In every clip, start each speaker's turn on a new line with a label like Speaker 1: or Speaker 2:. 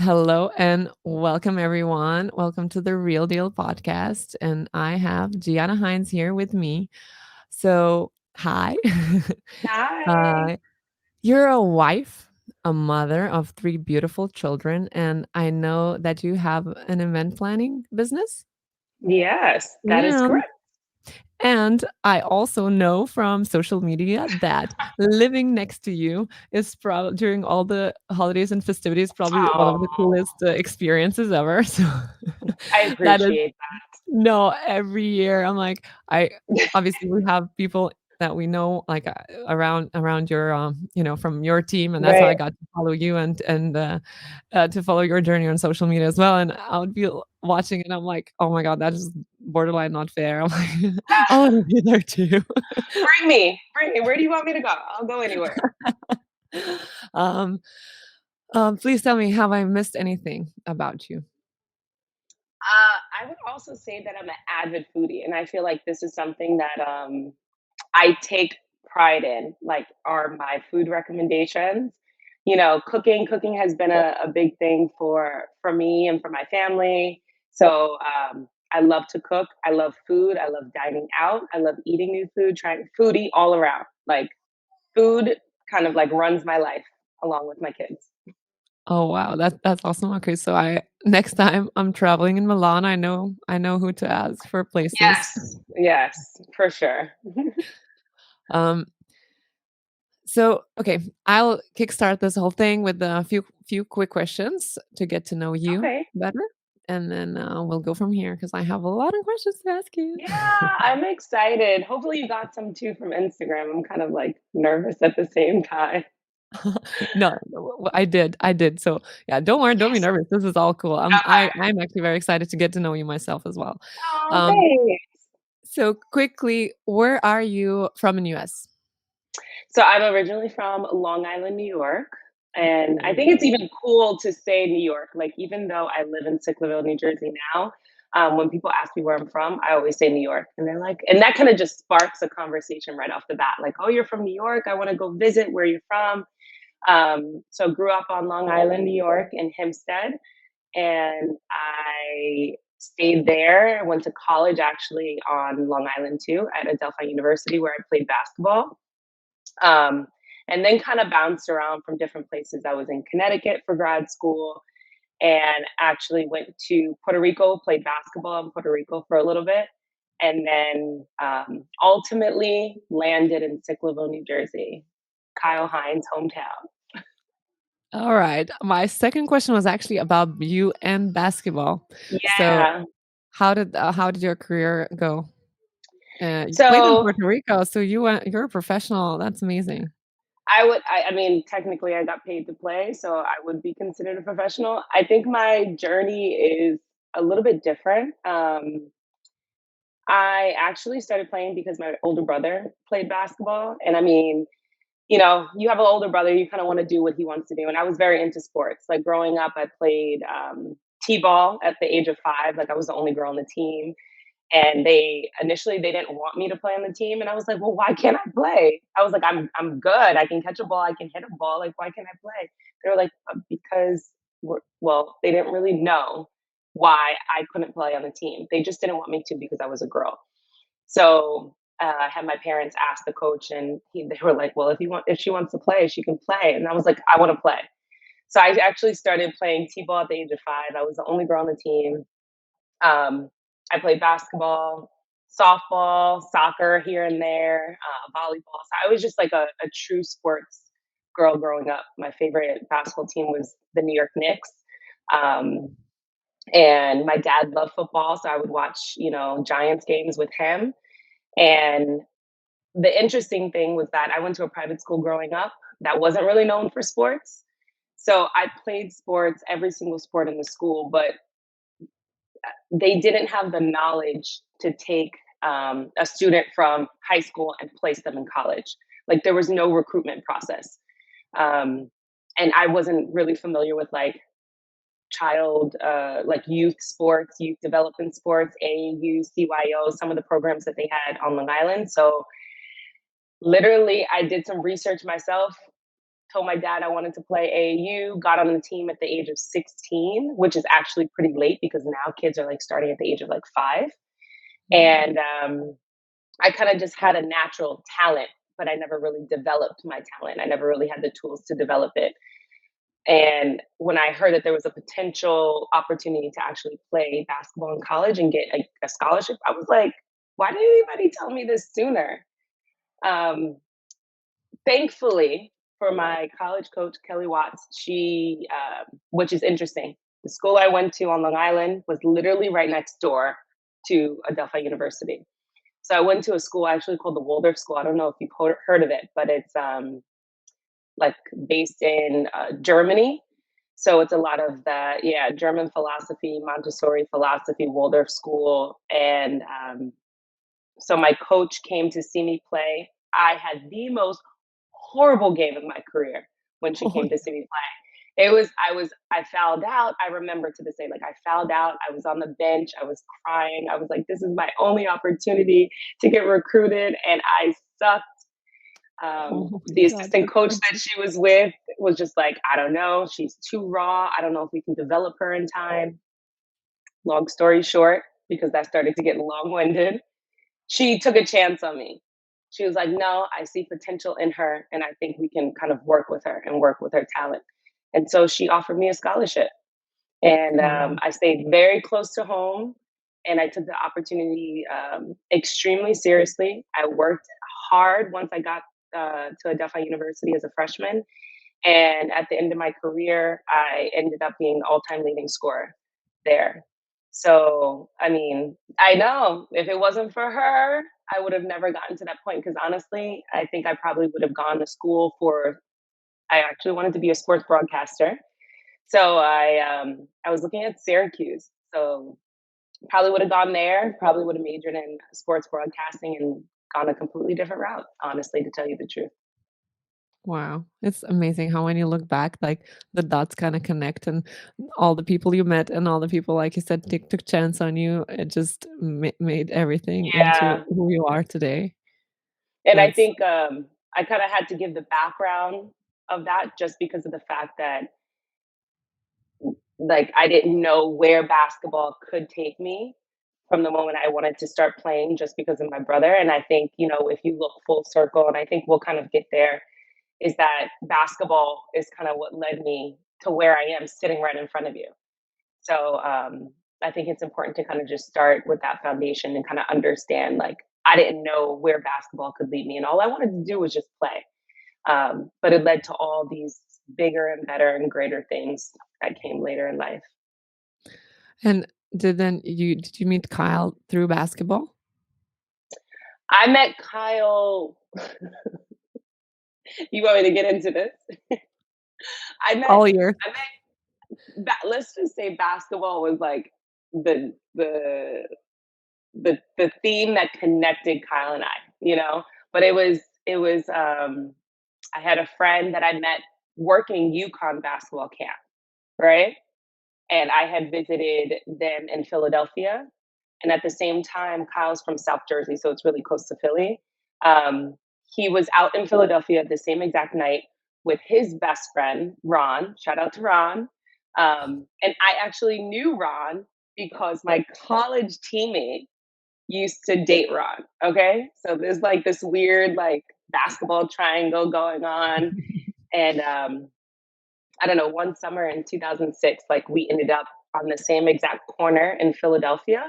Speaker 1: Hello and welcome, everyone. Welcome to the Real Deal podcast. And I have Gianna Hines here with me. So, hi.
Speaker 2: Hi.
Speaker 1: uh, you're a wife, a mother of three beautiful children, and I know that you have an event planning business.
Speaker 2: Yes, that is
Speaker 1: Yeah.
Speaker 2: correct.
Speaker 1: And I also know from social media that living next to you is probably during all the holidays and festivities probably one of the
Speaker 2: Oh,
Speaker 1: coolest experiences ever. So
Speaker 2: I
Speaker 1: that is
Speaker 2: appreciate
Speaker 1: no, every year I'm like, I obviously we have people that we know like around your from your team, and
Speaker 2: that.
Speaker 1: that's how I
Speaker 2: Right.
Speaker 1: got to follow you and to follow your journey on social media as well. And I would be watching and I'm like, oh my god, that is borderline not fair. I'm like, I want to be there too.
Speaker 2: Bring me. Bring me. Where do you want me to go? I'll go anywhere.
Speaker 1: um, please tell me, have I missed anything about you?
Speaker 2: I would also say that I'm an avid foodie, and I feel like this is something that I take pride in. Like, are my food recommendations. Cooking has been a big thing for me and for my family. So I love to cook. I love food. I love dining out. I love eating new food. Trying foodie all around. Like food kind of like runs my life along with my kids.
Speaker 1: Oh wow, that's awesome. Okay, so I next time I'm traveling in Milan, I know who to ask for places.
Speaker 2: Yes, yes, for sure.
Speaker 1: Um, so okay, I'll kickstart this whole thing with a few quick questions to get to know you
Speaker 2: Okay.
Speaker 1: better, and then we'll go from here because I have a lot of questions to ask you.
Speaker 2: Yeah, I'm excited. Hopefully you got some too from Instagram. I'm kind of like nervous at the same time.
Speaker 1: No, I did. So yeah, don't worry, don't be
Speaker 2: Yes.
Speaker 1: nervous. This is all cool.
Speaker 2: Okay.
Speaker 1: I'm actually very excited to get to know you myself as well.
Speaker 2: Oh,
Speaker 1: Um,
Speaker 2: thanks.
Speaker 1: so quickly, where are you from in US?
Speaker 2: So I'm originally from Long Island, New York. And I think
Speaker 1: Ooh.
Speaker 2: it's even cool to say New York. Like, even though I live in Sicklerville, New Jersey now, when people ask me where I'm from, I always say New York. And they're like, and that kind of just sparks a conversation right off the bat. Like, oh, you're from New York. I want to go visit where you're from. So grew up on Long Island, New York in Hempstead. And I stayed there. I went to college actually on Long Island too at Adelphi University where I played basketball. Um, and then kind of bounced around from different places. I was in Connecticut for grad school and actually went to Puerto Rico, played basketball in Puerto Rico for a little bit, and then ultimately landed in Sicklerville, New Jersey, Kyle Hines' hometown.
Speaker 1: All right. My second question was actually about you and basketball. So,
Speaker 2: Yeah.
Speaker 1: how did your career go? You played in
Speaker 2: So
Speaker 1: Puerto Rico, so you're a professional. That's amazing.
Speaker 2: I mean, technically, I got paid to play, so I would be considered a professional. I think my journey is a little bit different. I actually started playing because my older brother played basketball. And I mean, you have an older brother, you kind of want to do what he wants to do. And I was very into sports. Like growing up, I played t-ball at the age of 5. Like I was the only girl on the team. And they didn't want me to play on the team. And I was like, well, why can't I play? I was like, I'm good. I can catch a ball. I can hit a ball. Like, why can't I play? They were like, because well, they didn't really know why I couldn't play on the team. They just didn't want me to because I was a girl. So I had my parents ask the coach, and they were like, "Well, if she wants to play, she can play." And I was like, "I want to play." So I actually started playing t-ball at the age of 5. I was the only girl on the team. I played basketball, softball, soccer here and there, volleyball. So I was just like a true sports girl growing up. My favorite basketball team was the New York Knicks. Um, and my dad loved football, so I would watch, Giants games with him. And the interesting thing was that I went to a private school growing up that wasn't really known for sports. So I played sports, every single sport in the school, but they didn't have the knowledge to take a student from high school and place them in college. Like there was no recruitment process. Um, and I wasn't really familiar with like like youth sports, youth development sports, AAU, CYO, some of the programs that they had on Long Island. So literally, I did some research myself, told my dad I wanted to play AAU, got on the team at the age of 16, which is actually pretty late because now kids are like starting at the age of like 5.
Speaker 1: Mm.
Speaker 2: And I kind of just had a natural talent, but I never really developed my talent. I never really had the tools to develop it. And when I heard that there was a potential opportunity to actually play basketball in college and get a scholarship, I was like, why didn't anybody tell me this sooner? Um, Thankfully, for my college coach, Kelly Watts, which is interesting, the school I went to on Long Island was literally right next door to Adelphi University. So I went to a school actually called the Waldorf School. I don't know if you've heard of it, but it's like based in Germany. So it's a lot of the German philosophy, Montessori philosophy, Waldorf School, and so my coach came to see me play. I had the most horrible game of my career when she
Speaker 1: Oh,
Speaker 2: came to see me play. I fouled out. I remember to this day, like I fouled out. I was on the bench. I was crying. I was like, this is my only opportunity to get recruited, and I sucked.
Speaker 1: oh my
Speaker 2: The
Speaker 1: god,
Speaker 2: assistant
Speaker 1: that's
Speaker 2: coach
Speaker 1: so
Speaker 2: that she was with was just like, I don't know. She's too raw. I don't know if we can develop her in time. Long story short, because that started to get long winded, she took a chance on me. She was like, no, I see potential in her, and I think we can kind of work with her and work with her talent. And so she offered me a scholarship. And
Speaker 1: wow.
Speaker 2: I stayed very close to home, and I took the opportunity extremely seriously. I worked hard once I got to Adelphi University as a freshman. And at the end of my career, I ended up being the all time leading scorer there. So, I mean, I know if it wasn't for her, I would have never gotten to that point because honestly, I think I probably would have gone to school for, I actually wanted to be a sports broadcaster. So I was looking at Syracuse. So probably would have gone there, probably would have majored in sports broadcasting and gone a completely different route, honestly, to tell you the truth.
Speaker 1: Wow, it's amazing how when you look back, like, the dots kinda connect and all the people you met and all the people, like you said, took chance on you, it just made everything into
Speaker 2: Yeah.
Speaker 1: who you are today.
Speaker 2: And I
Speaker 1: That's
Speaker 2: think I kind of had to give the background of that just because of the fact that like I didn't know where basketball could take me from the moment I wanted to start playing just because of my brother. And I think, you know, if you look full circle, and I think we'll kind of get there, is that basketball is kind of what led me to where I am sitting right in front of you. So I think it's important to kind of just start with that foundation and kind of understand like I didn't know where basketball could lead me, and all I wanted to do was just play. But it led to all these bigger and better and greater things that came later in life.
Speaker 1: and did you meet Kyle through basketball?
Speaker 2: I met Kyle. You want me to get into this? I met.
Speaker 1: All year.
Speaker 2: I met. Let's just say basketball was like the the the theme that connected Kyle and I. You know, but it was. I had a friend that I met working UConn basketball camp, right? And I had visited them in Philadelphia. And at the same time, Kyle's from South Jersey, so it's really close to Philly. Um, he was out in Philadelphia the same exact night with his best friend, Ron. Shout out to Ron. And I actually knew Ron because my college teammate used to date Ron. Okay. So there's like this weird, like, basketball triangle going on. And I don't know, one summer in 2006, like we ended up on the same exact corner in Philadelphia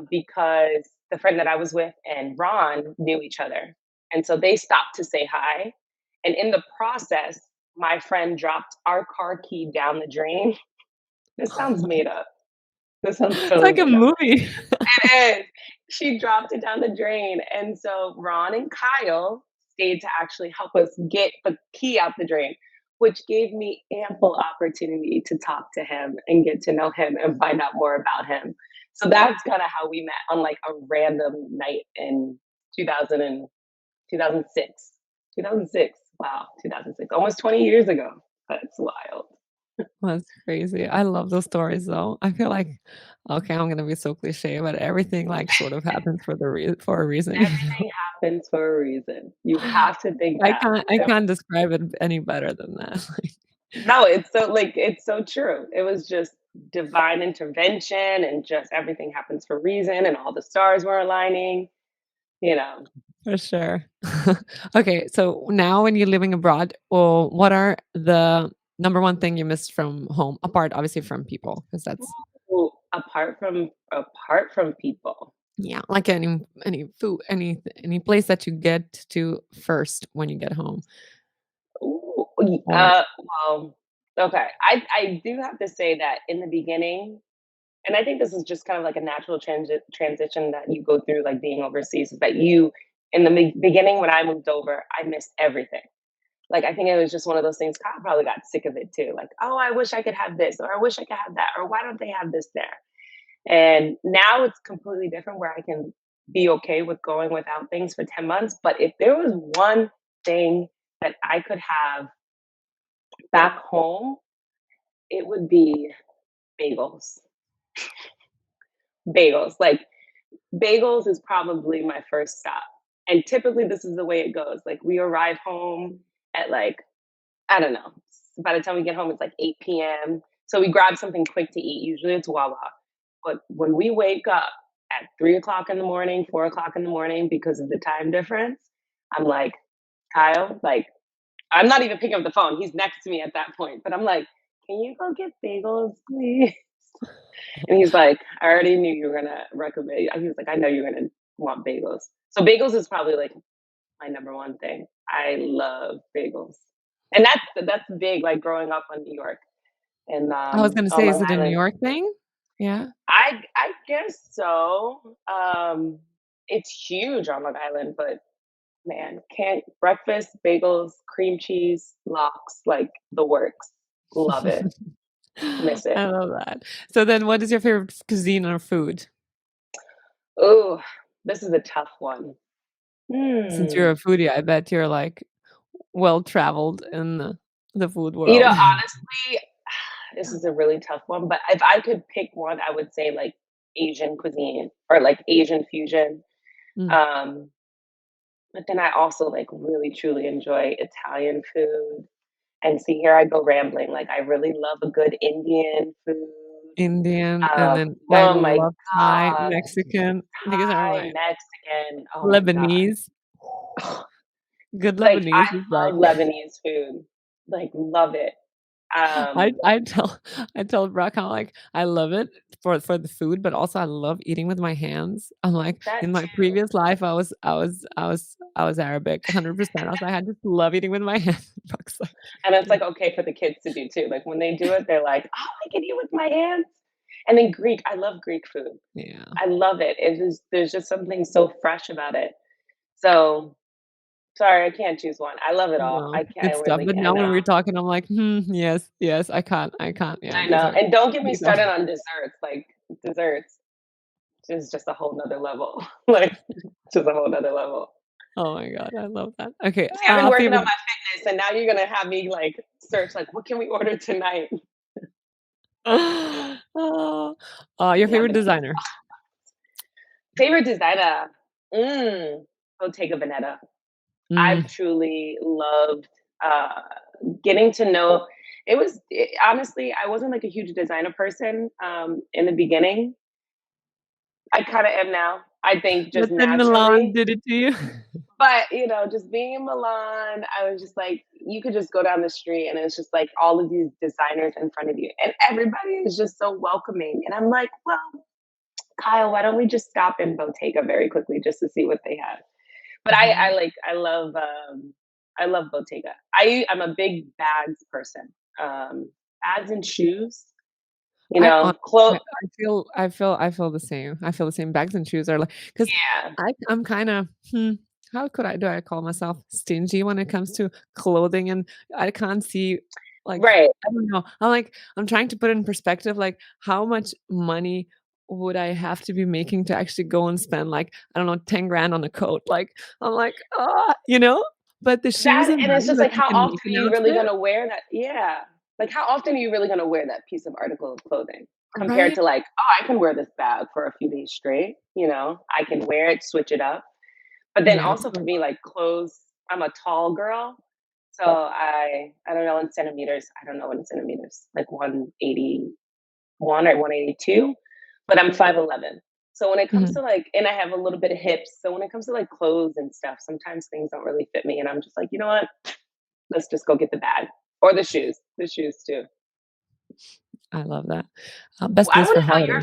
Speaker 2: because the friend that I was with and Ron knew each other. And so they stopped to say hi. And in the process, my friend dropped our car key down the drain. This
Speaker 1: Oh
Speaker 2: sounds
Speaker 1: my
Speaker 2: made up. This sounds
Speaker 1: it's
Speaker 2: totally
Speaker 1: like a
Speaker 2: made up.
Speaker 1: movie.
Speaker 2: It is. She dropped it down the drain. And so Ron and Kyle stayed to actually help us get the key out the drain, which gave me ample opportunity to talk to him and get to know him and find out more about him. So that's kind of how we met on like a random night in 2000 and 2006. 2006. Wow, 2006. Almost 20 years ago. That's wild.
Speaker 1: That's crazy. I love those stories though. I feel like, okay, I'm gonna be so cliche, but everything like sort of happens for a reason, you know?
Speaker 2: happens for a reason. You have to think
Speaker 1: I
Speaker 2: that.
Speaker 1: can't describe it any better than that.
Speaker 2: No, it's so true. It was just divine intervention and just everything happens for a reason and all the stars were aligning, you know.
Speaker 1: For sure. Okay, so now when you're living abroad, well, what are the number one thing you miss from home, apart obviously from people? Because that's
Speaker 2: Ooh, apart from people.
Speaker 1: yeah, like any food, any place that you get to first when you get home,
Speaker 2: Ooh,
Speaker 1: or
Speaker 2: well, okay. I do have to say that in the beginning, and I think this is just kind of like a natural transition that you go through, like being overseas, is that you, in the beginning when I moved over, I missed everything. Like I think it was just one of those things. Kyle probably got sick of it too. Like, oh, I wish I could have this, or I wish I could have that, or why don't they have this there? And now it's completely different where I can be okay with going without things for 10 months. But if there was one thing that I could have back home, it would be bagels. Bagels. Like bagels is probably my first stop. And typically this is the way it goes. Like we arrive home at like, I don't know. By the time we get home, it's like 8 p.m. So we grab something quick to eat. Usually it's Wawa. But when we wake up at 3 o'clock in the morning, 4 o'clock in the morning, because of the time difference, I'm like, Kyle, like, I'm not even picking up the phone. He's next to me at that point. But I'm like, can you go get bagels, please? And he's like, I already knew you were going to recommend. He was like, I know you're going to want bagels. So bagels is probably like my number one thing. I love bagels. And that's big, like growing up in New York and
Speaker 1: I was gonna
Speaker 2: on
Speaker 1: say, is
Speaker 2: Long
Speaker 1: it a New
Speaker 2: Island.
Speaker 1: York thing? Yeah?
Speaker 2: I guess so. It's huge on Long Island, but man, can't breakfast, bagels, cream cheese, lox, like the works. Love it. Miss it.
Speaker 1: I love that. So then what is your favorite cuisine or food?
Speaker 2: Ooh, this is a tough one.
Speaker 1: Since
Speaker 2: Hmm.
Speaker 1: you're a foodie, I bet you're, like, well-traveled in the food
Speaker 2: You know,
Speaker 1: world.
Speaker 2: honestly, this is a really tough one, but if I could pick one, I would say like Asian cuisine or like Asian fusion.
Speaker 1: Mm,
Speaker 2: Um, but then I also like really truly enjoy Italian food. And see, here I go rambling. Like I really love a good Indian food.
Speaker 1: Indian, and then I
Speaker 2: Oh my
Speaker 1: love Thai,
Speaker 2: god,
Speaker 1: Mexican. These are
Speaker 2: Thai,
Speaker 1: my
Speaker 2: Mexican. Oh my
Speaker 1: Lebanese.
Speaker 2: god.
Speaker 1: Good
Speaker 2: Like
Speaker 1: Lebanese is
Speaker 2: I
Speaker 1: like
Speaker 2: love Lebanese food. Like love it.
Speaker 1: I
Speaker 2: Um,
Speaker 1: I tell I tell Brock how, like, I love it for the food, but also I love eating with my hands. I'm like,
Speaker 2: that
Speaker 1: in my
Speaker 2: too.
Speaker 1: previous life, I was Arabic 100%. I was like, I just love eating with my hands. Brock's like,
Speaker 2: And it's
Speaker 1: "Yeah."
Speaker 2: like okay for the kids to do too. Like when they do it, they're like, "Oh, I can eat with my hands." And then Greek, I love Greek food.
Speaker 1: Yeah.
Speaker 2: I love it. It is there's just something so fresh about it. So sorry, I can't choose one. I love it all.
Speaker 1: No,
Speaker 2: I
Speaker 1: good stuff,
Speaker 2: really
Speaker 1: but now when we're
Speaker 2: cannot.
Speaker 1: talking, I'm like, "Hmm, yes, yes, I can't, yeah,
Speaker 2: I know. And don't get me
Speaker 1: these are"
Speaker 2: started on desserts. Like desserts is just a whole nother level. Like just a whole nother level.
Speaker 1: Oh my god, I love that. Okay,
Speaker 2: See, I've been working on
Speaker 1: favorite
Speaker 2: my fitness and now you're gonna have me like search like what can we order tonight?
Speaker 1: oh, your
Speaker 2: Yeah,
Speaker 1: favorite
Speaker 2: but
Speaker 1: designer?
Speaker 2: favorite designer. Mm, Bottega Veneta.
Speaker 1: Mm,
Speaker 2: I've truly loved uh getting to know honestly, I wasn't like a huge designer person in the beginning. I kind of am now. I think
Speaker 1: but
Speaker 2: just
Speaker 1: then Milan
Speaker 2: naturally.
Speaker 1: did it to you?
Speaker 2: But, just being in Milan, I was just like, you could just go down the street and it's just like all of these designers in front of you, and everybody is just so welcoming. And I'm like, well, Kyle, why don't we just stop in Bottega very quickly just to see what they have? But
Speaker 1: Mhm.
Speaker 2: I love Bottega. I'm a big bags person. Bags and shoes,
Speaker 1: I hon
Speaker 2: clothes.
Speaker 1: I feel the same. I feel the same. Bags and shoes are like, because
Speaker 2: Yeah,
Speaker 1: I'm kinda, how could I call myself stingy when it comes to clothing, and I can't see, like,
Speaker 2: right.
Speaker 1: I don't know. I'm trying to put it in perspective, like, how much money would I have to be making to actually go and spend, like, I don't know, 10 grand on a coat? Like, I'm like, "Ah," you know? But the shoes
Speaker 2: That
Speaker 1: and
Speaker 2: and it's
Speaker 1: bags
Speaker 2: just
Speaker 1: that
Speaker 2: like,
Speaker 1: you
Speaker 2: how
Speaker 1: can
Speaker 2: often
Speaker 1: make
Speaker 2: are
Speaker 1: an
Speaker 2: you really
Speaker 1: outfit,
Speaker 2: gonna wear that? Yeah. Like, how often are you really gonna wear that piece of article of clothing compared
Speaker 1: right?
Speaker 2: to like, "Oh, I can wear this bag for a few days straight," I can wear it, switch it up. But then
Speaker 1: Yeah.
Speaker 2: also for me, like clothes, I'm a tall girl. So I don't know in centimeters. I don't know in centimeters, like 181 or 182, but I'm 5'11". So when it comes
Speaker 1: Mhm.
Speaker 2: to like, and I have a little bit of hips. So when it comes to like clothes and stuff, sometimes things don't really fit me. And I'm just like, you know what? Let's just go get the bag or the shoes too.
Speaker 1: I love that. Best
Speaker 2: I
Speaker 1: place
Speaker 2: want
Speaker 1: for
Speaker 2: to know
Speaker 1: holiday.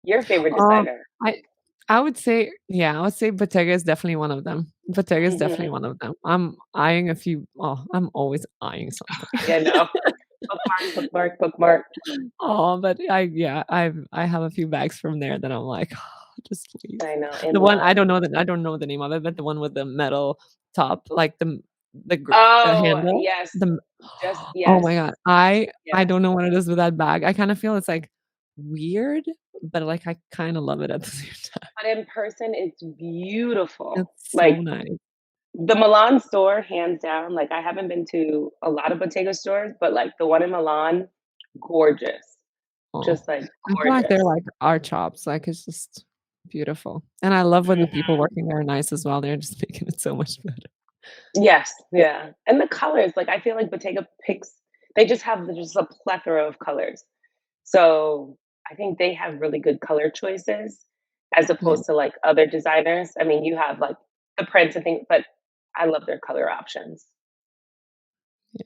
Speaker 2: your favorite
Speaker 1: Um,
Speaker 2: designer.
Speaker 1: I I would say yeah, I would say Bottega is definitely one of them. Bottega is definitely
Speaker 2: Hmm.
Speaker 1: one of them. I'm eyeing a few I'm always eyeing something.
Speaker 2: Yeah, no. Bookmark, bookmark, bookmark.
Speaker 1: Oh, but I have a few bags from there that I'm like, "Just please."
Speaker 2: I know, in
Speaker 1: The one
Speaker 2: love.
Speaker 1: I don't know the name of it, but the one with the metal top, like the
Speaker 2: Oh,
Speaker 1: handle,
Speaker 2: yes.
Speaker 1: the
Speaker 2: Just
Speaker 1: oh
Speaker 2: yes.
Speaker 1: my god, I
Speaker 2: Yes.
Speaker 1: don't know what it is with that bag. I kinda feel it's, like, weird, but, like, I kinda love it at the same time.
Speaker 2: But in person, it's beautiful.
Speaker 1: It's so
Speaker 2: Like,
Speaker 1: nice.
Speaker 2: the Milan store, hands down, like, I haven't been to a lot of Bottega stores, but, like, the one in Milan, gorgeous.
Speaker 1: Oh,
Speaker 2: Just, like,
Speaker 1: I feel like they're
Speaker 2: gorgeous.
Speaker 1: like art shops, like, it's just beautiful, and I love when the people
Speaker 2: Mhm.
Speaker 1: working there are nice as well, they're just making it so much better.
Speaker 2: Yes, yeah, and the colors, like, I feel like Bottega picks they just have just a plethora of colors. So, I think they have really good color choices as
Speaker 1: Yeah,
Speaker 2: opposed to, like, other designers. I mean, you have, like, the prints and things, but I love their color options.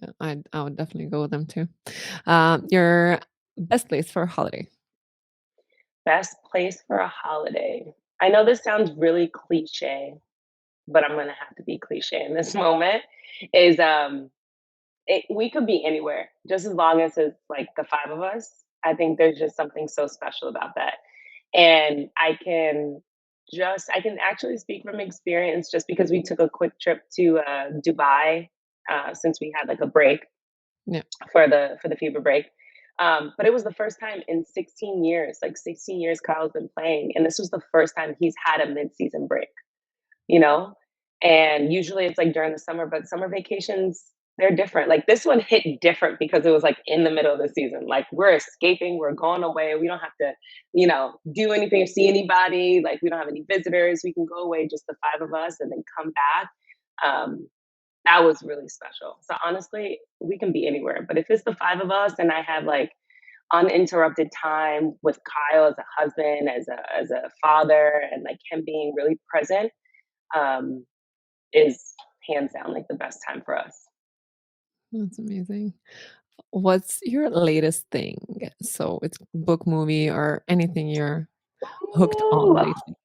Speaker 1: yeah, I would definitely go with them too. Your best place for a holiday?
Speaker 2: Best place for a holiday. I know this sounds really cliche, but I'm gonna have to be cliche in this moment, is, we could be anywhere, just as long as it's, like, the 5 of us. I think there's just something so special about that. And I can actually speak from experience just because we took a quick trip to, Dubai, since we had, like, a break
Speaker 1: Yeah,
Speaker 2: for the FIBA break. But it was the first time in 16 years, like 16 years Kyle's been playing, and this was the first time he's had a mid-season break, you know? And usually it's like during the summer, but summer vacations, they're different. Like this one hit different because it was like in the middle of the season. Like we're escaping, we're going away. We don't have to, do anything or see anybody. Like we don't have any visitors. We can go away, just the 5 of us, and then come back. Um, that was really special. So honestly, we can be anywhere. But if it's the 5 of us and I have like uninterrupted time with Kyle as a husband, as a father, and like him being really present, um, is hands down like the best time for us.
Speaker 1: that's amazing. What's your latest thing? So it's book, movie, or anything you're hooked on
Speaker 2: Ooh,
Speaker 1: lately?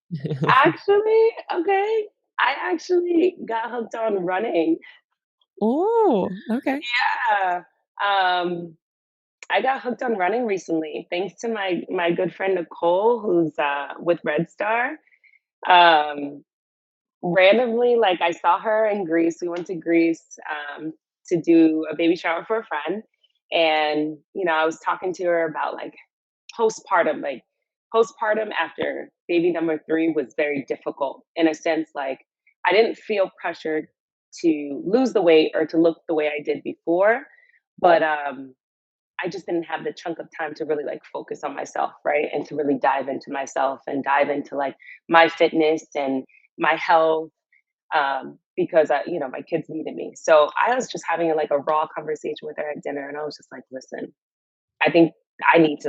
Speaker 2: actually, okay. I actually got hooked on running.
Speaker 1: Oh, okay.
Speaker 2: Yeah. Um, I got hooked on running recently, thanks to my good friend Nicole, who's with Red Star. Um, Randomly, like I saw her in Greece. We went to Greece to do a baby shower for a friend, and I was talking to her about like postpartum. Like postpartum after baby number 3 was very difficult in a sense. Like I didn't feel pressured to lose the weight or to look the way I did before, but I just didn't have the chunk of time to really like focus on myself, right? And to really dive into myself and dive into like my fitness and my health, because my kids needed me. So I was just having like a raw conversation with her at dinner, and I was just like, "Listen, I think I need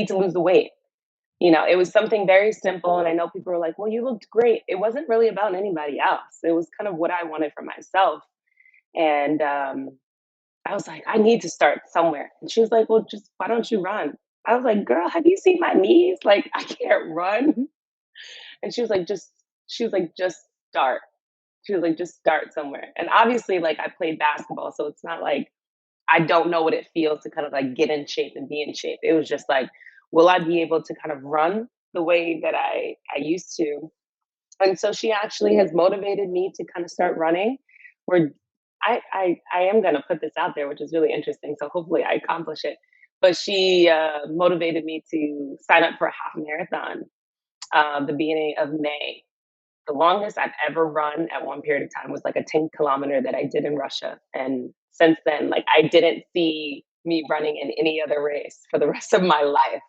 Speaker 2: to lose the weight." It was something very simple, and I know people were like, "Well, you looked great." It wasn't really about anybody else. It was kind of what I wanted for myself, and I was like, "I need to start somewhere." And she was like, "Well, just why don't you run?" I was like, "Girl, have you seen my knees? Like, I can't run." And she was like, "Just start." She was like, "Just start somewhere." And obviously, like, I played basketball, so it's not like I don't know what it feels to kind of like get in shape and be in shape. It was just like, will I be able to kind of run the way that I used to? And so she actually has motivated me to kind of start running. Where I am going to put this out there, which is really interesting. So hopefully I accomplish it. But she motivated me to sign up for a half marathon the beginning of May. The longest I've ever run at one period of time was like a 10-kilometer that I did in Russia. And since then, like I didn't see me running in any other race for the rest of my life.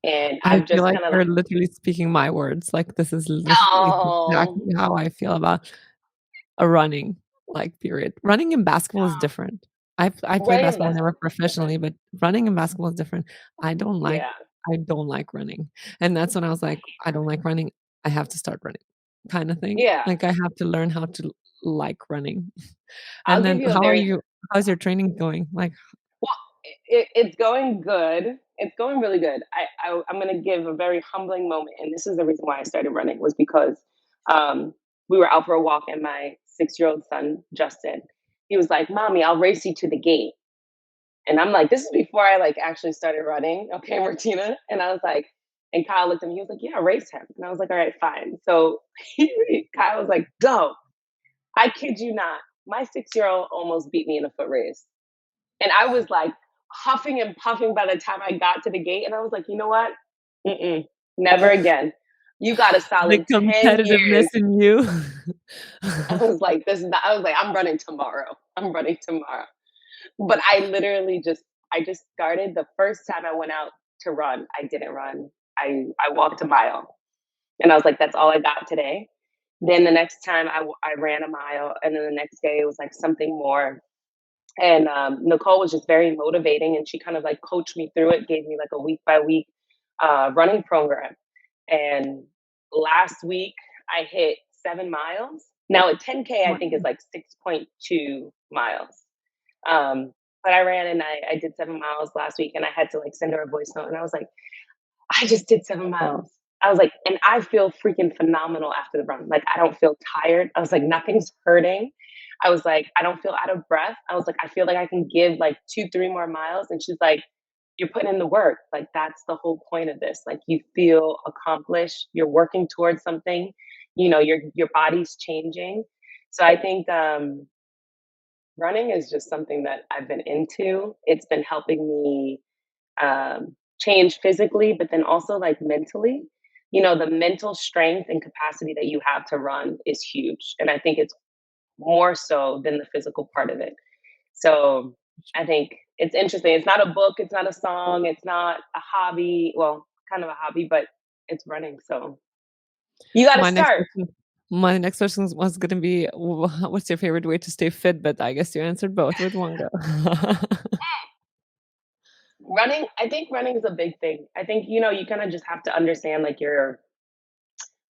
Speaker 2: And
Speaker 1: I
Speaker 2: I've
Speaker 1: feel
Speaker 2: just
Speaker 1: like
Speaker 2: kind of
Speaker 1: you're
Speaker 2: like,
Speaker 1: literally speaking my words, like, this is literally
Speaker 2: oh,
Speaker 1: exactly how I feel about a running, like, period. Running in basketball is different. I played
Speaker 2: running in
Speaker 1: basketball never
Speaker 2: basketball is different.
Speaker 1: professionally, but running in basketball is different. I don't like
Speaker 2: Yeah.
Speaker 1: I don't like running, and that's when I was like, "I don't like running, I have to start running," kinda thing.
Speaker 2: Yeah.
Speaker 1: Like, I have to learn how to like running.
Speaker 2: I'll
Speaker 1: And
Speaker 2: give
Speaker 1: then
Speaker 2: you a very
Speaker 1: how's your training going? Like,
Speaker 2: well, it's going good. It's going really good. I'm going to give a very humbling moment, and this is the reason why I started running was because um, we were out for a walk, and my 6-year-old son Justin, he was like, "Mommy, I'll race you to the gate." And I'm like, this is before I like actually started running, okay, Martina. And I was like, and Kyle looked at me, he was like, "Yeah, race him." And I was like, "All right, fine." So Kyle was like, "Go." I kid you not, my 6-year-old almost beat me in a foot race. And I was like huffing and puffing by the time I got to the gate. And I was like, you know what? Mm-mm, never again. You got a
Speaker 1: the
Speaker 2: solid 10
Speaker 1: competitiveness
Speaker 2: years.
Speaker 1: in you.
Speaker 2: I was like, this is not, I was like, I'm running tomorrow. I'm running tomorrow. But I just started the first time I went out to run. I didn't run. I walked a mile. And I was like, that's all I got today. Then the next time I ran a mile. And then the next day it was like something more. And Nicole was just very motivating, and she kind of like coached me through it, gave me like a week by week running program. And last week I hit 7 miles. Now at 10K, I think is
Speaker 1: Wow.
Speaker 2: like 6.2 miles. Um, but I ran and I did 7 miles last week, and I had to like send her a voice note, and I was like, I just did 7 miles. I was like, and I feel freaking phenomenal after the run. Like, I don't feel tired. I was like, nothing's hurting. I was like, I don't feel out of breath. I was like, I feel like I can give like 2, 3 more miles. And she's like, you're putting in the work. Like, that's the whole point of this. Like, you feel accomplished. You're working towards something. You know, your body's changing. So I think running is just something that I've been into. It's been helping me change physically, but then also like mentally. You know, the mental strength and capacity that you have to run is huge. And I think it's more so than the physical part of it. So I think it's interesting. It's not a book, it's not a song, it's not a hobby. Well, kind of a hobby, but it's running. So you got to
Speaker 1: My next
Speaker 2: start.
Speaker 1: question my next question was gonna be, what's your favorite way to stay fit? But I guess you answered both with one go.
Speaker 2: Running, I think running is a big thing. I think, you know, you kind of just have to understand like your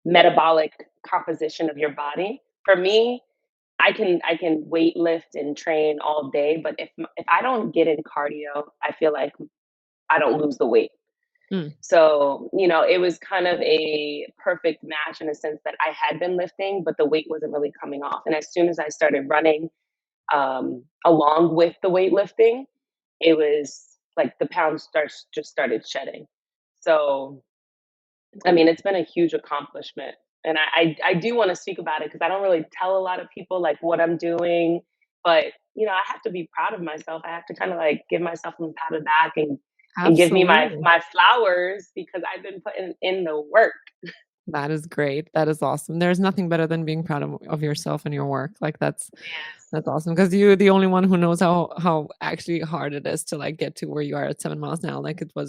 Speaker 2: metabolic composition of your body. For me, I can weight lift and train all day, but if I don't get in cardio, I feel like I don't lose the weight.
Speaker 1: Mm,
Speaker 2: So, you know, it was kind of a perfect match in a sense that I had been lifting, but the weight wasn't really coming off. And as soon as I started running along with the weightlifting, it was like the pounds just started shedding. So I mean, it's been a huge accomplishment. And I do want to speak about it because I don't really tell a lot of people like what I'm doing. But, you know, I have to be proud of myself. I have to kind of like give myself a pat on the back and give me
Speaker 1: absolutely.
Speaker 2: my flowers because I've been putting in the work.
Speaker 1: That is great. That is awesome. There's nothing better than being proud of yourself and your work. Like,
Speaker 2: Yes.
Speaker 1: that's awesome because you're the only one who knows how actually hard it is to, like, get to where you are at 7 miles now. Like, I bet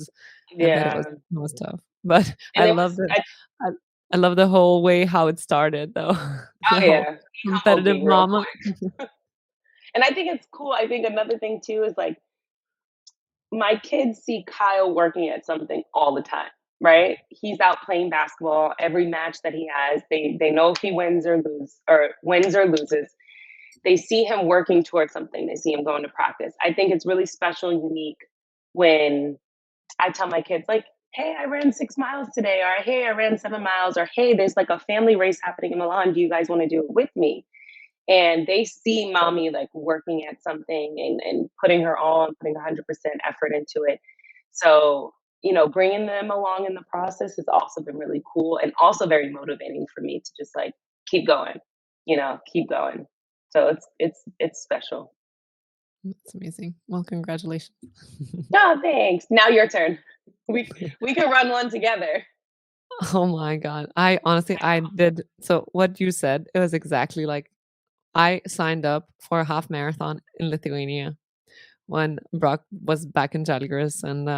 Speaker 2: Yeah.
Speaker 1: it was tough. But
Speaker 2: And it was
Speaker 1: I I love the whole way how it started, though.
Speaker 2: oh
Speaker 1: The whole
Speaker 2: yeah. He humbled
Speaker 1: competitive
Speaker 2: me real
Speaker 1: mama.
Speaker 2: quick. And I think it's cool. I think another thing too is like my kids see Kyle working at something all the time, right? He's out playing basketball every match that he has. They know if he wins or loses. They see him working towards something. They see him going to practice. I think it's really special and unique when I tell my kids like, "Hey, I ran 6 miles today," or "Hey, I ran 7 miles," or "Hey, there's like a family race happening in Milan. Do you guys want to do it with me?" And they see mommy like working at something and putting her on, putting 100% effort into it. So, you know, bringing them along in the process has also been really cool and also very motivating for me to just like keep going, you know, keep going. So it's special.
Speaker 1: That's amazing. Well, congratulations.
Speaker 2: Oh, thanks. Now your turn. We can run one together.
Speaker 1: Oh my god. I did so what you said, it was exactly like I signed up for a half marathon in Lithuania when Brock was back in Žalgiris, and,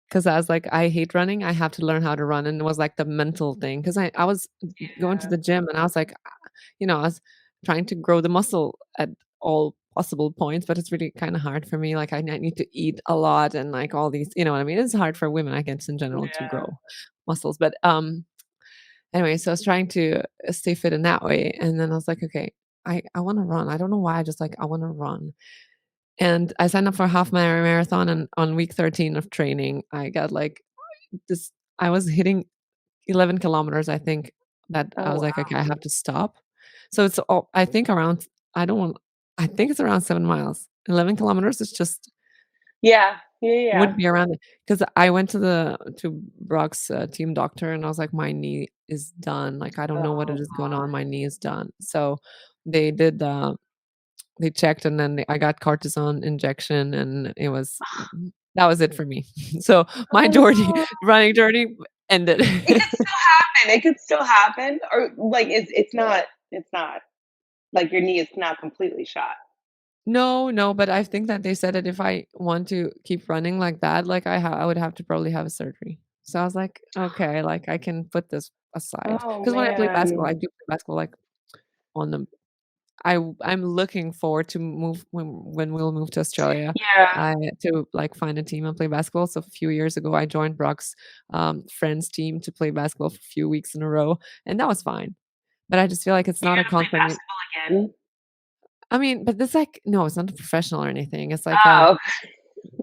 Speaker 1: 'cause I was like, "I hate running, I have to learn how to run," and it was, like, the mental thing, 'cause I was going to
Speaker 2: Yeah.
Speaker 1: the gym and I was like, I was trying to grow the muscle at all possible points, but it's really kinda hard for me, like, I need to eat a lot and, like, all these you know what I mean? It's hard for women, I guess, in general to
Speaker 2: Yeah.
Speaker 1: grow muscles, but, anyway, so I was trying to stay fit in that way, and then I was like, "Okay, I wanna run." I don't know why, I just like, "I wanna run." And I signed up for a half marathon, and on week 13 of training, I got, like, this I was hitting 11 kilometers, I think, that I
Speaker 2: Oh,
Speaker 1: was like, "Okay,
Speaker 2: wow.
Speaker 1: I have to stop." So it's all I think around I don't want I think it's around 7 miles. 11 kilometers is just
Speaker 2: Yeah. Yeah, yeah.
Speaker 1: would be around because I went to Brock's, team doctor, and I was like, "My knee is done, like, I don't know what
Speaker 2: Oh,
Speaker 1: it is going on, my knee is done." So they did, they checked, and then I got cortisone injection, and it was that was it for me. So my
Speaker 2: oh,
Speaker 1: journey
Speaker 2: no.
Speaker 1: running journey ended.
Speaker 2: It could still happen. It could still happen, or, like, it's not like your knee is not completely shot.
Speaker 1: No, no, but I think that they said that if I want to keep running like that, like, I would have to probably have a surgery. So I was like, "Okay, like, I can put this aside."
Speaker 2: Oh,
Speaker 1: Because when I play basketball, I
Speaker 2: man.
Speaker 1: do play basketball, like, on the I'm looking forward to move when we'll move to Australia,
Speaker 2: Yeah.
Speaker 1: to, like, find a team and play basketball. So a few years ago, I joined Brock's, friends team to play basketball for a few weeks in a row, and that was fine. But I just feel like it's
Speaker 2: You're
Speaker 1: not a
Speaker 2: gonna play
Speaker 1: constant
Speaker 2: basketball again?
Speaker 1: I mean, but it's like no, it's not a professional or anything. It's like a
Speaker 2: Oh,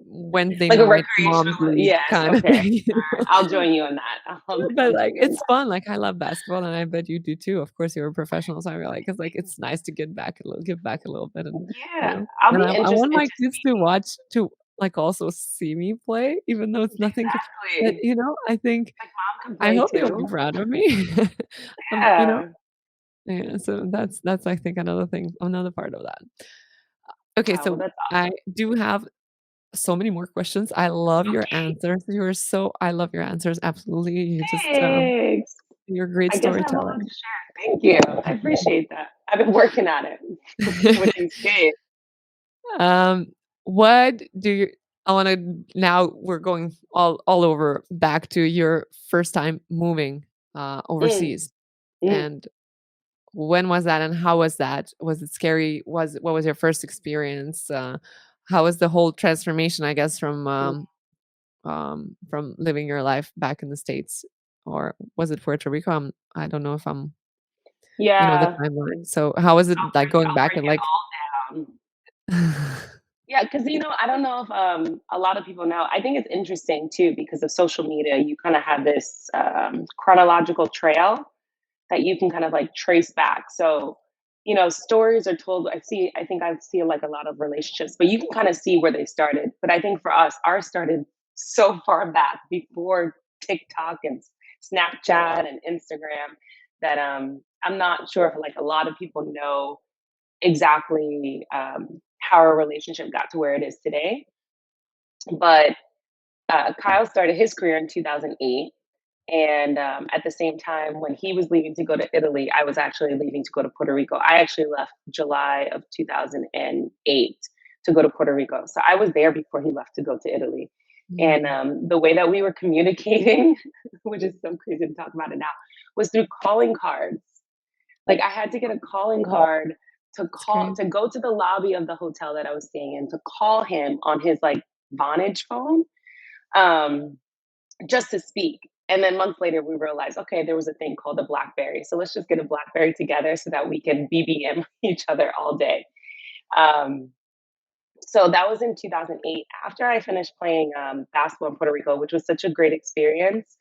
Speaker 1: Wednesday
Speaker 2: like a
Speaker 1: night mom's
Speaker 2: recreational,
Speaker 1: league
Speaker 2: yes,
Speaker 1: kind of
Speaker 2: okay.
Speaker 1: thing, you know?
Speaker 2: I'll join you on that.
Speaker 1: But,
Speaker 2: I'll
Speaker 1: like,
Speaker 2: join you on
Speaker 1: it's
Speaker 2: that.
Speaker 1: fun, like, I love basketball, and I bet you do too. Of course, you're a professional, so I feel like it's nice to get back a little give back a little bit and, you
Speaker 2: Yeah,
Speaker 1: know?
Speaker 2: I'll
Speaker 1: And
Speaker 2: be
Speaker 1: I want
Speaker 2: interested
Speaker 1: my
Speaker 2: to
Speaker 1: kids
Speaker 2: see.
Speaker 1: to watch to, like, also see me play, even though it's nothing c but,
Speaker 2: Exactly.
Speaker 1: I think
Speaker 2: Like, mom can
Speaker 1: I
Speaker 2: play
Speaker 1: hope they'll be
Speaker 2: too.
Speaker 1: proud of me. You know?
Speaker 2: Yeah.
Speaker 1: Yeah, so that's I think another part of that. Okay,
Speaker 2: Wow, well,
Speaker 1: so
Speaker 2: that's
Speaker 1: I
Speaker 2: awesome.
Speaker 1: do have so many more questions. I love your
Speaker 2: Okay,
Speaker 1: answers. I love your answers, absolutely.
Speaker 2: thanks.
Speaker 1: You're a great
Speaker 2: I guess I have a
Speaker 1: storyteller.
Speaker 2: lot to share. Thank you. I appreciate that. I've been working at it with these kids.
Speaker 1: Um, what do you I wanna now we're going all over back to your first time moving,
Speaker 2: Mm,
Speaker 1: overseas,
Speaker 2: mm,
Speaker 1: and when was that and how was that? Was it scary? What was your first experience? How was the whole transformation, I guess,
Speaker 2: mm.
Speaker 1: from living your life back in the States? Or was it Puerto Rico? I don't know if the
Speaker 2: Yeah,
Speaker 1: timeline. So how was it like going
Speaker 2: I'll
Speaker 1: back
Speaker 2: break
Speaker 1: and
Speaker 2: it
Speaker 1: like
Speaker 2: all down. Yeah, because I don't know if a lot of people know. I think it's interesting too because of social media. You kind of have this chronological trail that you can kind of like trace back. So, stories are told. I think I see like a lot of relationships, but you can kind of see where they started. But I think for us, ours started so far back before TikTok and Snapchat and Instagram that I'm not sure if like a lot of people know exactly how our relationship got to where it is today. But Kyle started his career in 2008. And at the same time, when he was leaving to go to Italy, I was actually leaving to go to Puerto Rico. I actually left July of 2008 to go to Puerto Rico. So I was there before he left to go to Italy. And
Speaker 1: Mm,
Speaker 2: the way that we were communicating, which is so crazy to talk about it now, was through calling cards. Like I had to get a calling card
Speaker 1: it's great.
Speaker 2: to go to the lobby of the hotel that I was staying in to call him on his like Vonage phone. Um, just to speak. And then months later, we realized, okay, there was a thing called a BlackBerry. So let's just get a BlackBerry together so that we can BBM each other all day. Um, so that was in 2008. After I finished playing basketball in Puerto Rico, which was such a great experience.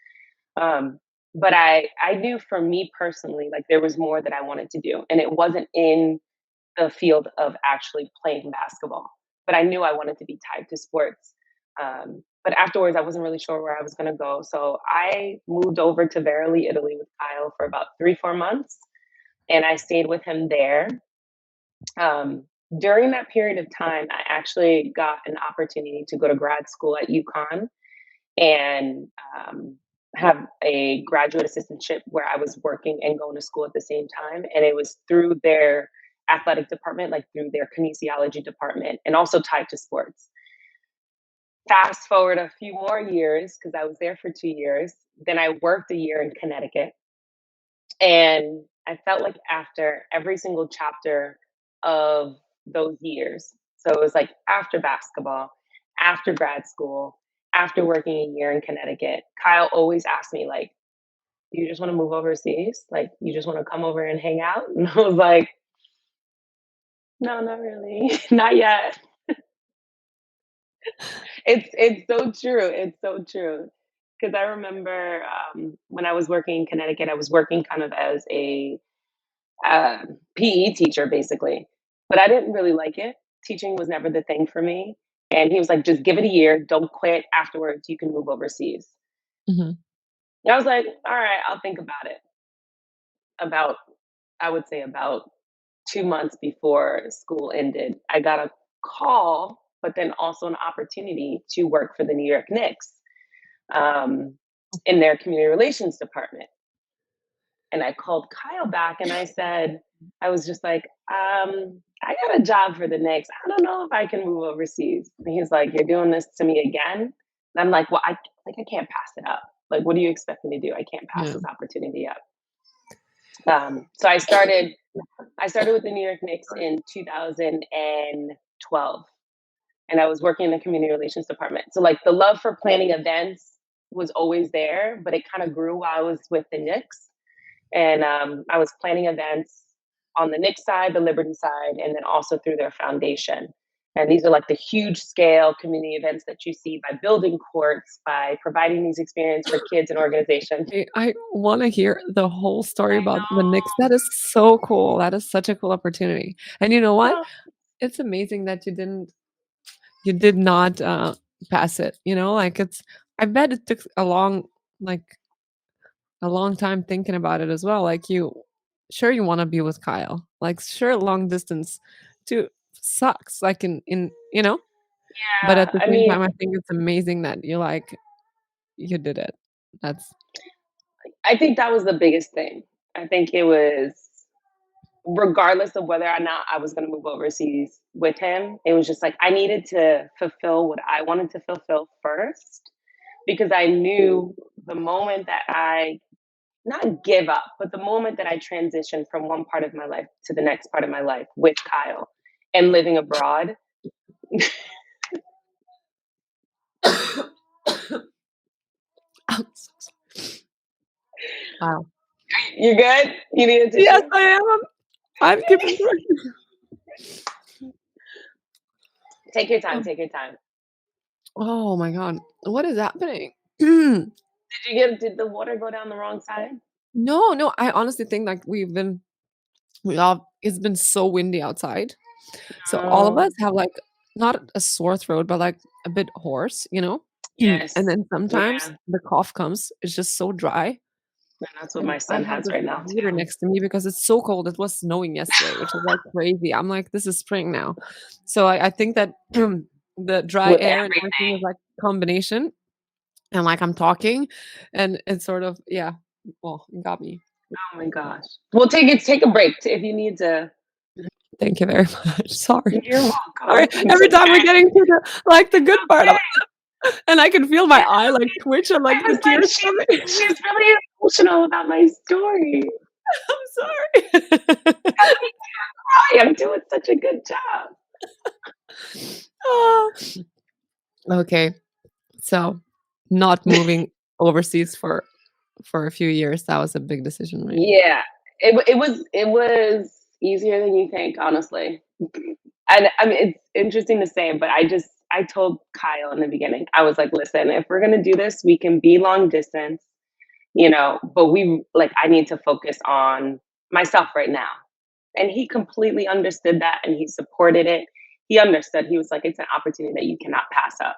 Speaker 2: Um, but I knew for me personally, like there was more that I wanted to do, and it wasn't in the field of actually playing basketball. But I knew I wanted to be tied to sports. But afterwards, I wasn't really sure where I was going to go. So I moved over to Verily, Italy with Kyle for about 3, 4 months. And I stayed with him there. During that period of time, I actually got an opportunity to go to grad school at UConn and have a graduate assistantship where I was working and going to school at the same time. And it was through their athletic department, like through their kinesiology department, and also tied to sports. Fast forward a few more years because I was there for 2 years. Then I worked a year in Connecticut, and I felt like after every single chapter of those years, so it was like after basketball, after grad school, after working a year in Connecticut, Kyle always asked me like, "Do you just wanna move overseas? Like, you just wanna come over and hang out?" And I was like, "No, not really. Not yet." It's so true, it's so true. Because I remember, when I was working in Connecticut, I was working kind of as a, PE teacher, basically, but I didn't really like it. Teaching was never the thing for me, and he was like, "Just give it a year, don't quit. Afterwards, you can move overseas."
Speaker 1: Mhm.
Speaker 2: And I was like, "Alright, I'll think about it." About I would say about 2 months before school ended, I got a call, but then also an opportunity to work for the New York Knicks, um, in their community relations department. And I called Kyle back and I said, I was just like, I got a job for the Knicks. I don't know if I can move overseas. And he's like, "You're doing this to me again?" And I'm like, "Well, I can't pass it up. Like, what do you expect me to do? I can't pass
Speaker 1: Yeah.
Speaker 2: this opportunity up." So I started with the New York Knicks in 2012, and I was working in the community relations department. So like the love for planning events was always there, but it kind of grew while I was with the Knicks. And I was planning events on the Knicks side, the Liberty side, and then also through their foundation. And these are like the huge scale community events that you see by building courts, by providing these experience for kids and organizations.
Speaker 1: I wanna hear the whole story
Speaker 2: I
Speaker 1: about the Knicks. That is so cool. That is such a cool opportunity. And you know what?
Speaker 2: know.
Speaker 1: It's amazing that you did not, pass it, like, I bet it took like, a long time thinking about it as well, like, sure you wanna be with Kyle, like, sure, long distance too sucks, like, but
Speaker 2: Yeah,
Speaker 1: at the
Speaker 2: I
Speaker 1: same
Speaker 2: mean,
Speaker 1: time, I think it's amazing that you did it. That's
Speaker 2: I think that was the biggest thing. I think it was regardless of whether or not I was going to move overseas with him, it was just like I needed to fulfill what I wanted to fulfill first because I knew the moment that I not give up, but the moment that I transitioned from one part of my life to the next part of my life with Kyle and living abroad.
Speaker 1: I'm so sorry. Wow.
Speaker 2: You good? You need a
Speaker 1: Yes,
Speaker 2: tissue?
Speaker 1: I am. I'm keeping drinking.
Speaker 2: Take your time.
Speaker 1: Um,
Speaker 2: Take your time.
Speaker 1: oh my god. What is happening?
Speaker 2: Did the water go down the wrong side?
Speaker 1: No, no, I honestly think, like, we all it's been so windy outside, so all of
Speaker 2: Oh,
Speaker 1: us have, like, not a sore throat, but, like, a bit hoarse, And
Speaker 2: yes.
Speaker 1: then sometimes
Speaker 2: Yeah.
Speaker 1: the cough comes, it's just so dry,
Speaker 2: And that's what
Speaker 1: and
Speaker 2: my
Speaker 1: I
Speaker 2: son
Speaker 1: have
Speaker 2: has
Speaker 1: this
Speaker 2: right now
Speaker 1: heater
Speaker 2: too.
Speaker 1: next to me because it's so cold. It was snowing yesterday, which is, like, crazy. I'm like, "This is spring now." So I think that the dry
Speaker 2: With
Speaker 1: air and everything is, like, combination, and, like, I'm talking, and it's sort of yeah. Well, you got me.
Speaker 2: Oh my gosh. Well, take a break if you need to.
Speaker 1: Thank you very much. Sorry.
Speaker 2: You're
Speaker 1: Sorry.
Speaker 2: welcome. It's
Speaker 1: Every time we're
Speaker 2: okay.
Speaker 1: getting to the good part,
Speaker 2: Okay.
Speaker 1: and I can feel my eye, like, twitch and, like,
Speaker 2: I
Speaker 1: the
Speaker 2: was like,
Speaker 1: tears coming.
Speaker 2: she's really emotional about my story.
Speaker 1: I'm sorry.
Speaker 2: Hi, I'm doing such a good job.
Speaker 1: Oh. Okay. So, not moving overseas for a few years, that was a big decision, right?
Speaker 2: Yeah, it was easier than you think, honestly. And I mean, it's interesting to say, but I told Kyle in the beginning, I was like, "Listen, if we're gonna do this, we can be long distance, but I need to focus on myself right now." And he completely understood that and he supported it. He understood. He was like, "It's an opportunity that you cannot pass up."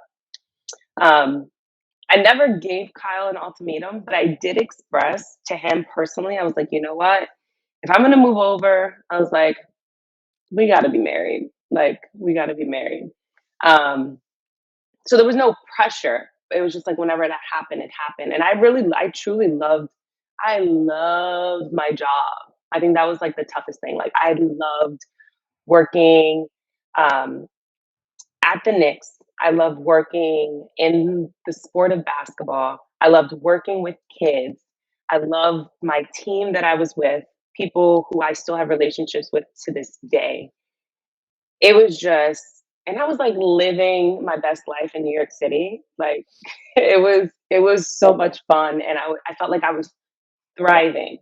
Speaker 2: Um, I never gave Kyle an ultimatum, but I did express to him personally, I was like, "You know what? If I'm gonna move over," I was like, "we gotta be married. Like, we gotta be married." Um, so there was no pressure. It was just like whenever that happened, it happened. And I truly I loved my job. I think that was like the toughest thing. Like I loved working um, at the Knicks. I loved working in the sport of basketball. I loved working with kids. I loved my team that I was with, people who I still have relationships with to this day. It was just, and I was like living my best life in New York City. Like it was so much fun, and I felt like I was thriving.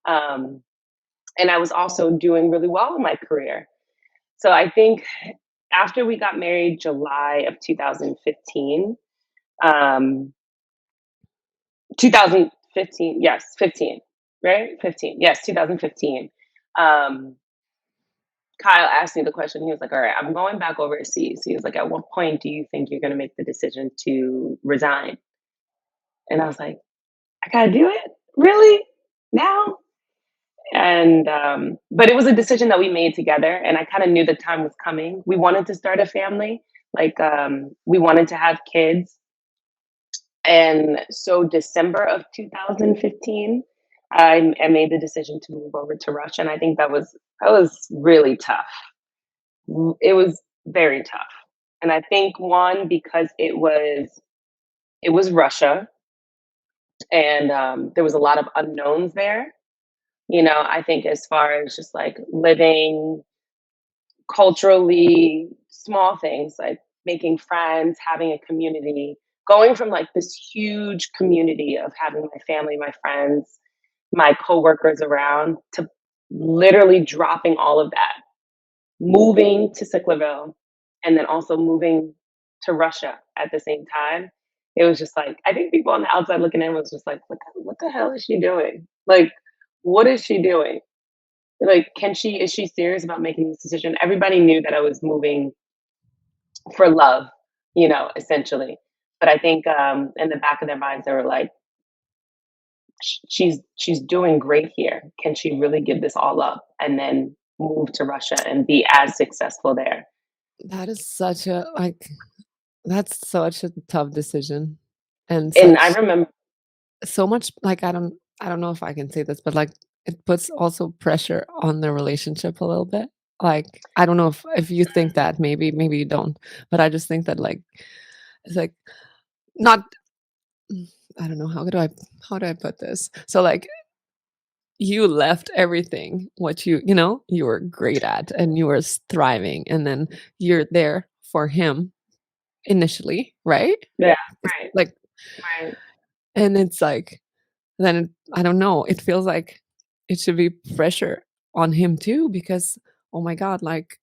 Speaker 2: Um, and I was also doing really well in my career. So I think after we got married, July of 2015, um, 2015, yes, 15, right? 15, yes, 2015. Um, Kyle asked me the question. He was like, "All right, I'm going back overseas." He was like, "At what point do you think you're going to make the decision to resign?" And I was like, "I gotta do it, really now?" And but it was a decision that we made together, and I kind of knew the time was coming. We wanted to start a family, like we wanted to have kids, and so December of 2015, I made the decision to move over to Russia, and I think that was really tough. It was very tough, and I think one because it was Russia, and there was a lot of unknowns there. I think as far as just like living culturally, small things like making friends, having a community, going from like this huge community of having my family, my friends, my coworkers around to literally dropping all of that, moving to Sicklerville, and then also moving to Russia at the same time. It was just like I think people on the outside looking in was just like, what the hell is she doing? Like, what is she doing? Like, can she is she serious about making this decision? Everybody knew that I was moving for love, essentially. But I think in the back of their minds, they were like, she's doing great here. Can she really give this all up and then move to Russia and be as successful there?
Speaker 1: That is such a like, that's such a tough decision and
Speaker 2: And I
Speaker 1: such
Speaker 2: remember,
Speaker 1: so much like, I don't know if I can say this, but, like, it puts also pressure on the relationship a little bit. Like, I don't know if you think that, maybe you don't, but I just think that, like, it's, like, not I don't know, how do I put this? So, like, you left everything what you were great at, and you were thriving, and then you're there for him initially, right?
Speaker 2: yeah,
Speaker 1: It's
Speaker 2: right,
Speaker 1: like
Speaker 2: right.
Speaker 1: and it's like then I don't know, it feels like it should be pressure on him too because, oh my god, like,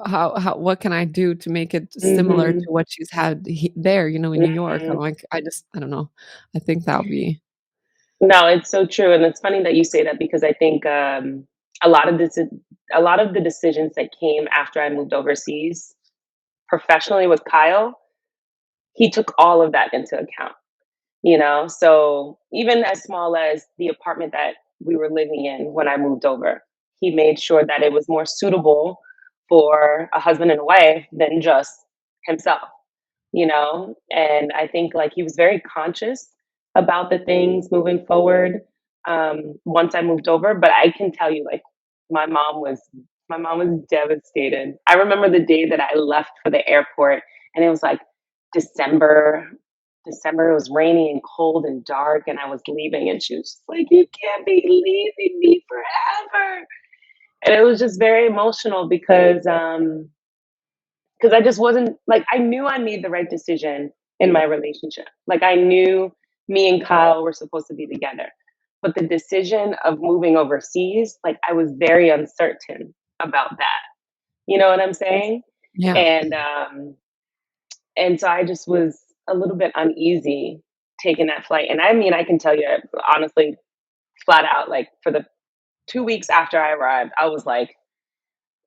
Speaker 1: how what can I do to make it similar to
Speaker 2: Hmm.
Speaker 1: what she's had there, in New York? I'm
Speaker 2: Hmm.
Speaker 1: like, I don't know. I think that'll be
Speaker 2: No, it's so true, and it's funny that you say that because I think a lot of this, a lot of the decisions that came after I moved overseas professionally with Kyle, he took all of that into account. So even as small as the apartment that we were living in when I moved over, he made sure that it was more suitable for a husband and a wife than just himself. And I think like he was very conscious about the things moving forward once I moved over. But I can tell you, like, my mom was my mom was devastated. I remember the day that I left for the airport, and it was like December. December, it was rainy and cold and dark, and I was leaving, and she was just like, "You can't be leaving me forever." And it was just very emotional because I just wasn't like I knew I made the right decision in my relationship. Like I knew me and Kyle were supposed to be together. But the decision of moving overseas, like I was very uncertain about that. You know what I'm saying?
Speaker 1: yeah.
Speaker 2: And and so I just was a little bit uneasy taking that flight. And I mean, I can tell you honestly, flat out, like for the 2 weeks after I arrived, I was like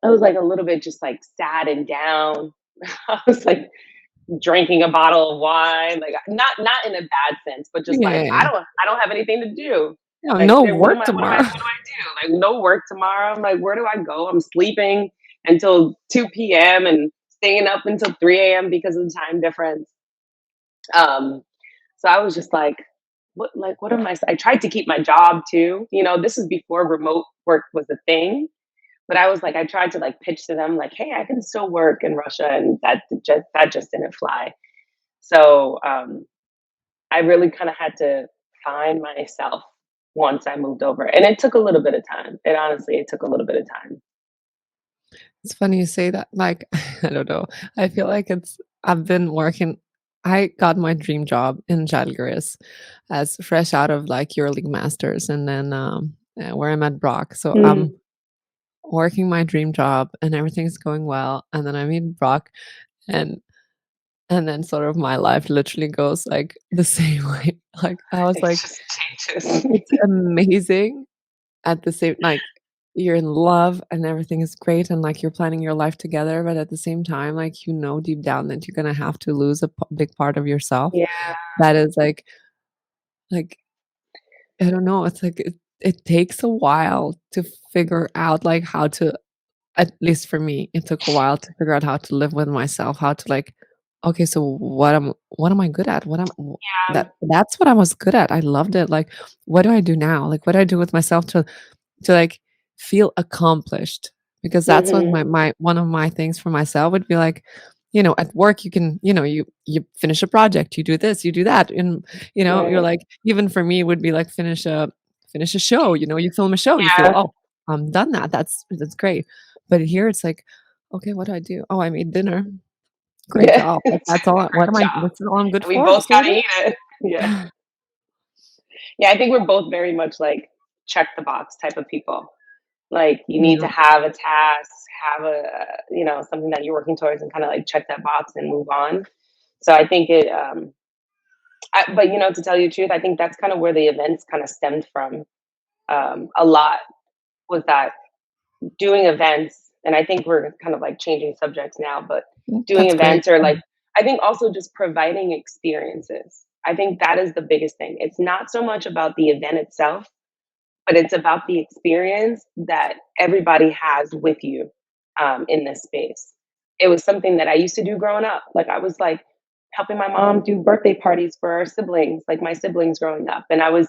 Speaker 2: a little bit just like sad and down. I was like drinking a bottle of wine, like not in a bad sense, but just like
Speaker 1: Yeah.
Speaker 2: I don't have anything to do.
Speaker 1: Yeah,
Speaker 2: Like
Speaker 1: no
Speaker 2: what
Speaker 1: work
Speaker 2: am I what do I
Speaker 1: tomorrow.
Speaker 2: what do I do? Like no work tomorrow. I'm like, where do I go? I'm sleeping until 2 p.m. and staying up until 3 a.m. because of the time difference. Um, so I was just what am I tried to keep my job too. This is before remote work was a thing. But I was like, I tried to like pitch to them like, hey, I can still work in Russia, and that just didn't fly. So I really kind of had to find myself once I moved over, and it took a little bit of time. It took a little bit of time.
Speaker 1: It's funny you say that, like, I don't know. I feel like I've been working I got my dream job in Žalgiris as fresh out of, like, EuroLeague Masters and then, where I'm at Brock. So I'm
Speaker 2: Mm.
Speaker 1: working my dream job and everything's going well, and then I meet Brock and and then sort of my life literally goes, like, the same way. Like, I was
Speaker 2: It
Speaker 1: like,
Speaker 2: just changes.
Speaker 1: it's amazing at the same like, you're in love and everything is great and, like, you're planning your life together, but at the same time, like, you know deep down that you're gonna have to lose a big part of yourself.
Speaker 2: Yeah.
Speaker 1: That is, like, I don't know, it's like it takes a while to figure out, like, how to at least for me, it took a while to figure out how to live with myself, how to, like, "Okay, so what am I good at? What am w that's what I was good at, I loved it, like, what do I do now? Like, what do I do with myself to, like, feel accomplished, because that's what
Speaker 2: Mhm.
Speaker 1: my one of my things for myself would be like, at work, you can, you finish a project, you do this, you do that, and, you're
Speaker 2: Right.
Speaker 1: like even for me, it would be like finish a show, you film a show, you feel,
Speaker 2: Yeah.
Speaker 1: "Oh, I'm done that, that's great." But here it's like, "Okay, what do I do? Oh, I made dinner. Great
Speaker 2: Yeah.
Speaker 1: job." Like, that's all I what
Speaker 2: Great
Speaker 1: am I
Speaker 2: job.
Speaker 1: this is all I'm good
Speaker 2: And we
Speaker 1: for,
Speaker 2: both
Speaker 1: sort
Speaker 2: gotta eat it. Yeah.
Speaker 1: of?
Speaker 2: Yeah, I think we're both very much like check the box type of people. Like you need to
Speaker 1: Yeah.
Speaker 2: have a task, have something that you're working towards and kind of like check that box and move on. So I think but to tell you the truth, I think that's kind of where the events kind of stemmed from. A lot was that doing events, and I think we're kind of like changing subjects now, but doing
Speaker 1: That's great.
Speaker 2: events or like, I think also just providing experiences. I think that is the biggest thing. It's not so much about the event itself, but it's about the experience that everybody has with you in this space. It was something that I used to do growing up. Like I was like helping my mom do birthday parties for our siblings, like my siblings growing up. And I was,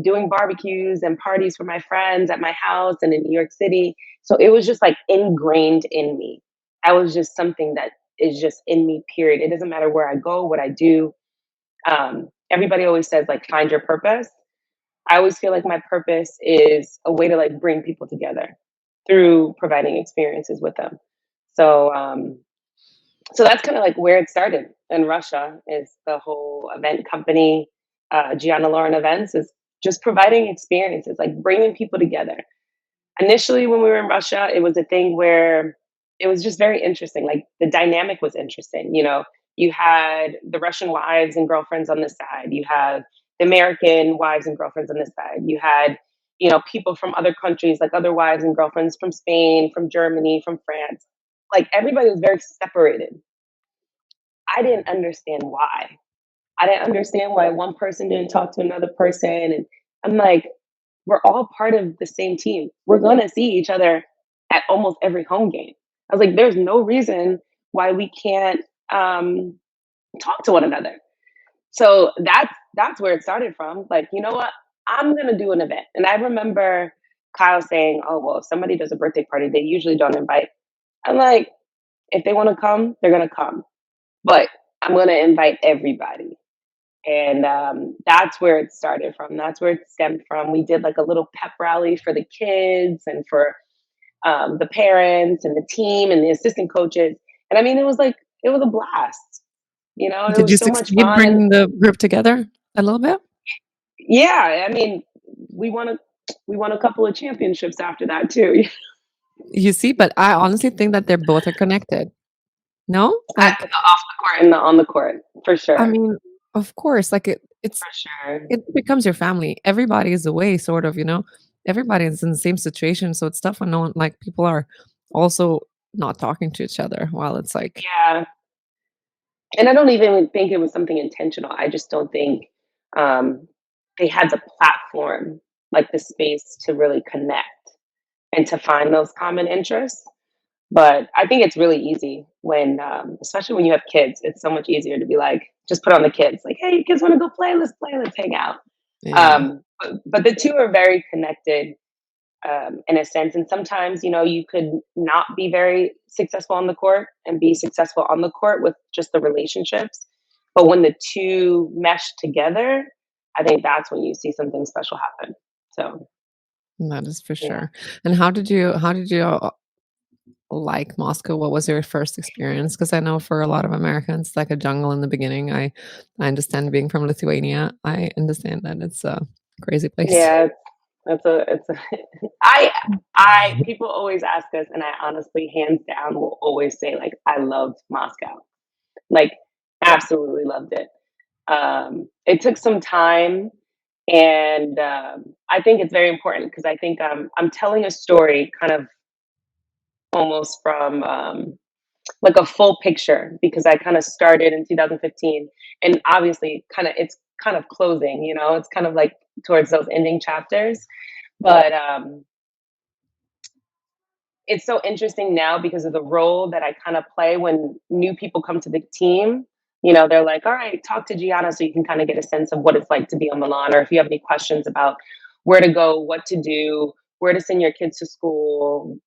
Speaker 2: doing barbecues and parties for my friends at my house and in New York City. So it was just like ingrained in me. That was just something that is just in me, period. It doesn't matter where I go, what I do. Everybody always says, like, find your purpose. I always feel like my purpose is a way to like bring people together through providing experiences with them. So so that's kind of like where it started in Russia is the whole event company, Gianna Events is just providing experiences, like bringing people together. Initially, when we were in Russia, it was a thing where it was just very interesting. Like the dynamic was interesting. You had the Russian wives and girlfriends on this side. You had the American wives and girlfriends on this side. You had, people from other countries, like other wives and girlfriends from Spain, from Germany, from France. Like everybody was very separated. I didn't understand why. I didn't understand why one person didn't talk to another person. And I'm like, we're all part of the same team. We're gonna see each other at almost every home game. I was like, there's no reason why we can't talk to one another. So that's where it started from. Like, you know what? I'm gonna do an event. And I remember Kyle saying, "Oh well, if somebody does a birthday party, they usually don't invite." I'm like, if they want to come, they're gonna come. But I'm gonna invite everybody. And that's where it started from. That's where it stemmed from. We did like a little pep rally for the kids and for the parents and the team and the assistant coaches. And I mean, it was a blast. It
Speaker 1: Did you
Speaker 2: was so much
Speaker 1: succeed
Speaker 2: fun. And
Speaker 1: bringing the group together a little bit?
Speaker 2: yeah, I mean, we won a we won a couple of championships after that too.
Speaker 1: You see, but I honestly think that they're both are connected. No? Like,
Speaker 2: Off the court and on the court, for
Speaker 1: I
Speaker 2: sure,
Speaker 1: mean, of course, like,
Speaker 2: for sure.
Speaker 1: it becomes your family. Everybody is away, sort of, Everybody is in the same situation, so it's tough when no one like, people are also not talking to each other while it's like
Speaker 2: Yeah, and I don't even think it was something intentional. I just don't think um, they had the platform, like the space to really connect and to find those common interests. But I think it's really easy when, especially when you have kids, it's so much easier to be like, just put on the kids, like, hey, you kids want to go play? Let's play, let's hang out.
Speaker 1: yeah.
Speaker 2: But the two are very connected. in a sense. And sometimes, you could not be very successful on the court and be successful on the court with just the relationships. But when the two mesh together, I think that's when you see something special happen. So,
Speaker 1: That is for
Speaker 2: yeah.
Speaker 1: sure. And how did you like Moscow? What was your first experience? Because I know for a lot of Americans, it's like a jungle in the beginning. I understand being from Lithuania. I understand that it's a crazy place.
Speaker 2: Yeah, it's a I I people always ask us, and I honestly, hands down, will always say, like, I loved Moscow. Like, absolutely loved it. It took some time, and I think it's very important because I think I'm telling a story kind of almost from like a full picture because I kind of started in 2015, and obviously, it's kind of closing. It's kind of like towards those ending chapters, but it's so interesting now because of the role that I kind of play when new people come to the team. They're like, all right, talk to Gianna so you can kind of get a sense of what it's like to be on Milan, or if you have any questions about where to go, what to do, where to send your kids to school,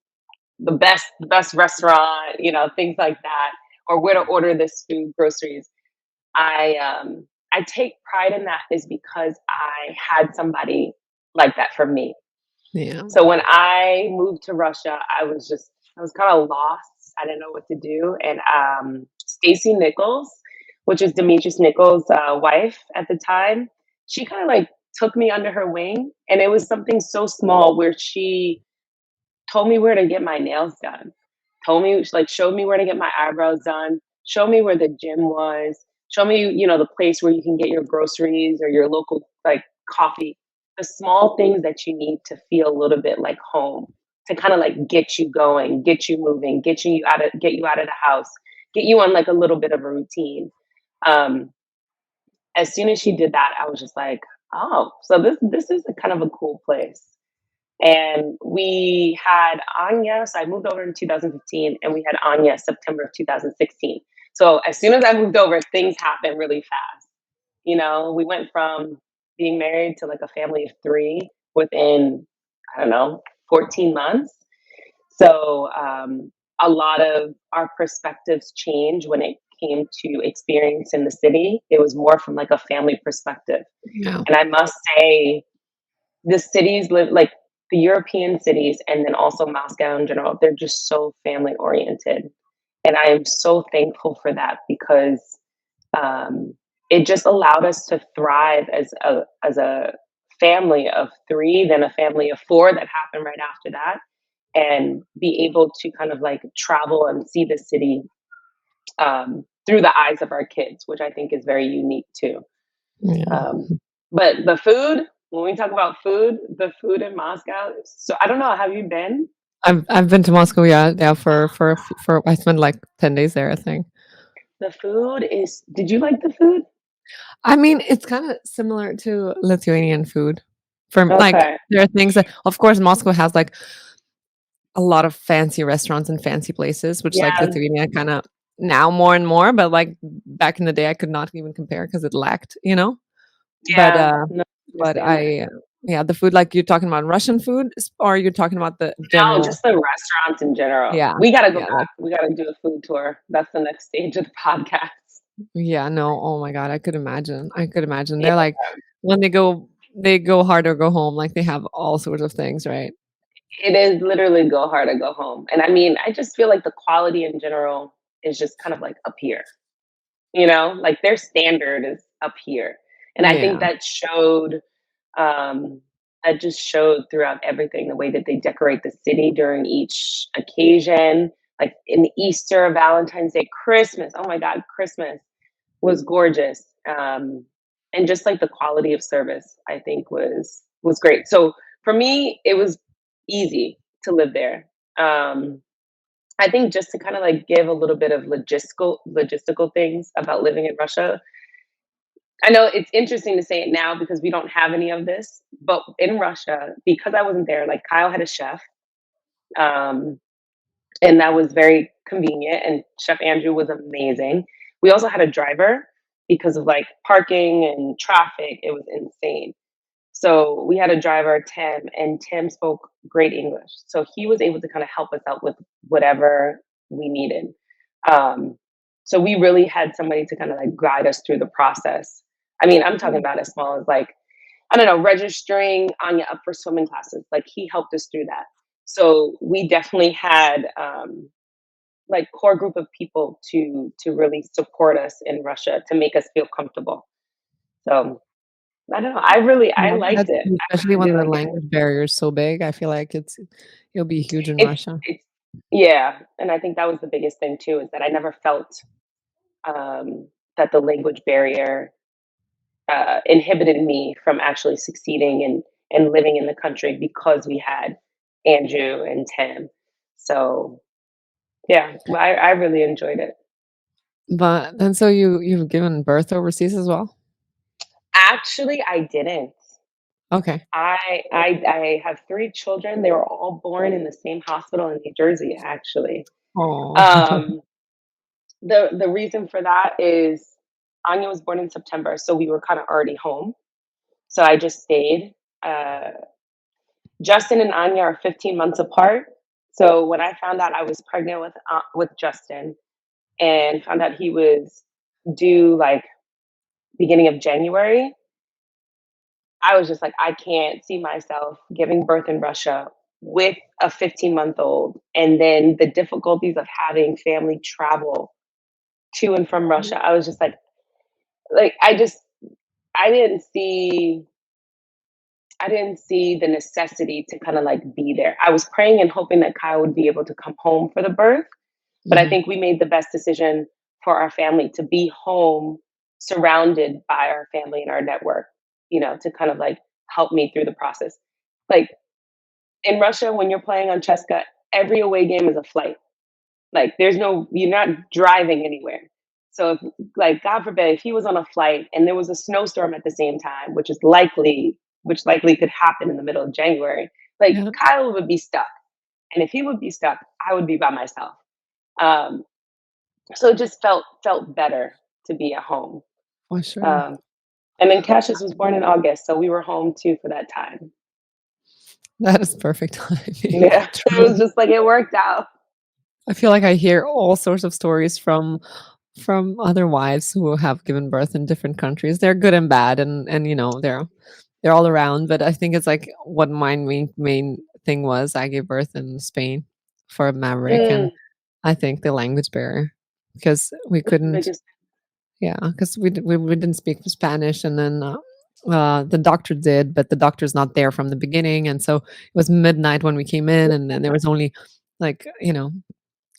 Speaker 2: the best restaurant, things like that, or where to order this food, groceries. I take pride in that is because I had somebody like that for me.
Speaker 1: Yeah.
Speaker 2: So when I moved to Russia, I was kind of lost. I didn't know what to do. And Stacy Nichols, which is Demetrius Nichols' wife at the time, she kind of like took me under her wing. And it was something so small where she told me where to get my nails done, told me, like, showed me where to get my eyebrows done, showed me where the gym was, showed me, the place where you can get your groceries or your local, like, coffee, the small things that you need to feel a little bit like home, to kind of like get you going, get you moving, get you out of the house, get you on like a little bit of a routine. Um, as soon as she did that, I was just like, oh, so this is a kind of a cool place. And we had Anya. So I moved over in 2015, and we had Anya September of 2016. So as soon as I moved over, things happened really fast. We went from being married to like a family of three within, I don't know, 14 months. So a lot of our perspectives changed when it came to experience in the city. It was more from like a family perspective.
Speaker 1: Yeah.
Speaker 2: And I must say, the cities live like the European cities, and then also Moscow in general, they're just so family oriented. And I am so thankful for that because um, it just allowed us to thrive as a family of three, then a family of four that happened right after that, and be able to kind of like travel and see the city through the eyes of our kids, which I think is very unique too.
Speaker 1: Yeah.
Speaker 2: Um, but the food, when we talk about food, the food in Moscow. So I don't know. Have you been?
Speaker 1: I've been to Moscow, yeah, for I spent like 10 days there, I think.
Speaker 2: The food is. Did you like the food?
Speaker 1: I mean, it's kinda similar to Lithuanian food. Like,
Speaker 2: Okay.
Speaker 1: there are things that of course, Moscow has, like, a lot of fancy restaurants and fancy places, which, like,
Speaker 2: Yeah.
Speaker 1: Lithuania kinda now more and more, but, like, back in the day, I could not even compare because it lacked, you know? But,
Speaker 2: Yeah.
Speaker 1: uh,
Speaker 2: No, I
Speaker 1: but
Speaker 2: understand that.
Speaker 1: yeah, the food, like, you're talking about Russian food or you're talking about the
Speaker 2: No,
Speaker 1: general.
Speaker 2: just the restaurants in general.
Speaker 1: Yeah,
Speaker 2: We got to go
Speaker 1: yeah,
Speaker 2: back. We got to do a food tour. That's the next stage of the podcast.
Speaker 1: yeah, no, oh my god, I could imagine.
Speaker 2: Yeah.
Speaker 1: They're like when they go hard or go home, like, they have all sorts of things, right?
Speaker 2: It is literally go hard or go home. And I mean, I just feel like the quality in general is just kind of like up here. Like their standard is up here. And I think
Speaker 1: Yeah,
Speaker 2: um that just showed throughout everything, the way that they decorate the city during each occasion, like in Easter, Valentine's Day, Christmas. Oh my God, Christmas was gorgeous. And just like the quality of service, I think was great. So for me, it was easy to live there. Um, I think just to kind of like give a little bit of logistical things about living in Russia. I know it's interesting to say it now because we don't have any of this, but in Russia, because I wasn't there, like Kyle had a chef, um, and that was very convenient. And Chef Andrew was amazing. We also had a driver because of like parking and traffic. It was insane. So we had a driver, Tim, and Tim spoke great English. So he was able to kind of help us out with whatever we needed. Um, so we really had somebody to kind of like guide us through the process. I mean, I'm talking
Speaker 1: Oh,
Speaker 2: about as small as like, I don't know, registering Anya up for swimming classes. Like he helped us through that. So we definitely had like core group of people to really support us in Russia to make us feel comfortable. So I don't know. I
Speaker 1: yeah,
Speaker 2: liked
Speaker 1: that's
Speaker 2: it.
Speaker 1: true,
Speaker 2: I
Speaker 1: especially
Speaker 2: really
Speaker 1: when
Speaker 2: did
Speaker 1: the
Speaker 2: like it.
Speaker 1: language barrier is so big. I feel like it'll be huge in
Speaker 2: It's
Speaker 1: Russia.
Speaker 2: it's yeah, and I think that was the biggest thing too, is that I never felt that the language barrier inhibited me from actually succeeding and living in the country because we had Andrew and Tim. So yeah, I really enjoyed it.
Speaker 1: But then so you've given birth overseas as well?
Speaker 2: Actually, I didn't.
Speaker 1: Okay.
Speaker 2: I have three children. They were all born in the same hospital in New Jersey. Actually,
Speaker 1: Oh.
Speaker 2: um, the reason for that is Anya was born in September, so we were kind of already home. So I just stayed. Uh, Justin and Anya are 15 months apart. So when I found out I was pregnant with Justin and found out he was due like beginning of January, I was just like, I can't see myself giving birth in Russia with a 15-month-old, and then the difficulties of having family travel to and from Russia. I was just like I didn't see I didn't see the necessity to kind of like be there. I was praying and hoping that Kyle would be able to come home for the birth, but I
Speaker 1: Mhm.
Speaker 2: think we made the best decision for our family to be home, surrounded by our family and our network, to kind of like help me through the process. Like in Russia, when you're playing on Cheska, every away game is a flight. Like you're not driving anywhere. So if, like, God forbid, if he was on a flight and there was a snowstorm at the same time, which likely could happen in the middle of January, like
Speaker 1: Yeah,
Speaker 2: Kyle would be stuck. And if he would be stuck, I would be by myself. Um, so it just felt better to be at home.
Speaker 1: for sure.
Speaker 2: Um, and then Cassius was born in August, so we were home too for that time.
Speaker 1: That is perfect timing,
Speaker 2: Yeah, it was
Speaker 1: truly.
Speaker 2: just like it worked out.
Speaker 1: I feel like I hear all sorts of stories from other wives who have given birth in different countries. They're good and bad and, they're all around, but I think it's like what my main thing was, I gave birth in Spain for a Maverick, and
Speaker 2: Mm,
Speaker 1: I think the language barrier, because we
Speaker 2: that's the
Speaker 1: couldn't.
Speaker 2: biggest.
Speaker 1: Yeah, because we didn't speak Spanish, and then, the doctor did, but the doctor's not there from the beginning, and so it was midnight when we came in, and then there was only, like,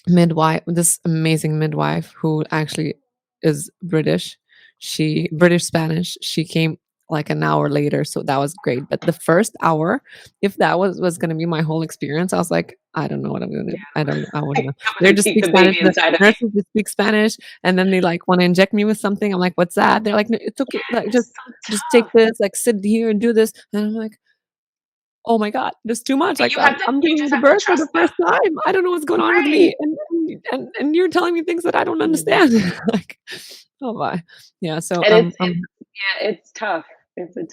Speaker 1: midwife, this amazing midwife who actually is British. She British Spanish. She came like an hour later, so that was great. But the first hour, if that was gonna be my whole experience, I was like, I don't know what I'm gonna. I don't. I wouldn't know.
Speaker 2: I'm
Speaker 1: They
Speaker 2: gonna
Speaker 1: just
Speaker 2: keep
Speaker 1: speak
Speaker 2: the
Speaker 1: Spanish.
Speaker 2: baby
Speaker 1: The
Speaker 2: inside of me.
Speaker 1: nurses just speak Spanish, and then they like want to inject me with something. I'm like, what's that? They're like, no, it's okay. Like
Speaker 2: It's so
Speaker 1: just take
Speaker 2: tough.
Speaker 1: this. Like sit here and do this. And I'm like, oh my God, there's too much. Like I'm
Speaker 2: You
Speaker 1: giving
Speaker 2: just
Speaker 1: the
Speaker 2: have to
Speaker 1: birth for
Speaker 2: trust
Speaker 1: the
Speaker 2: them.
Speaker 1: first time. I don't know what's going on with me,
Speaker 2: Right.
Speaker 1: and you're telling me things that I don't
Speaker 2: Mhm.
Speaker 1: understand. Like, oh my, yeah. So
Speaker 2: And it's tough. It's a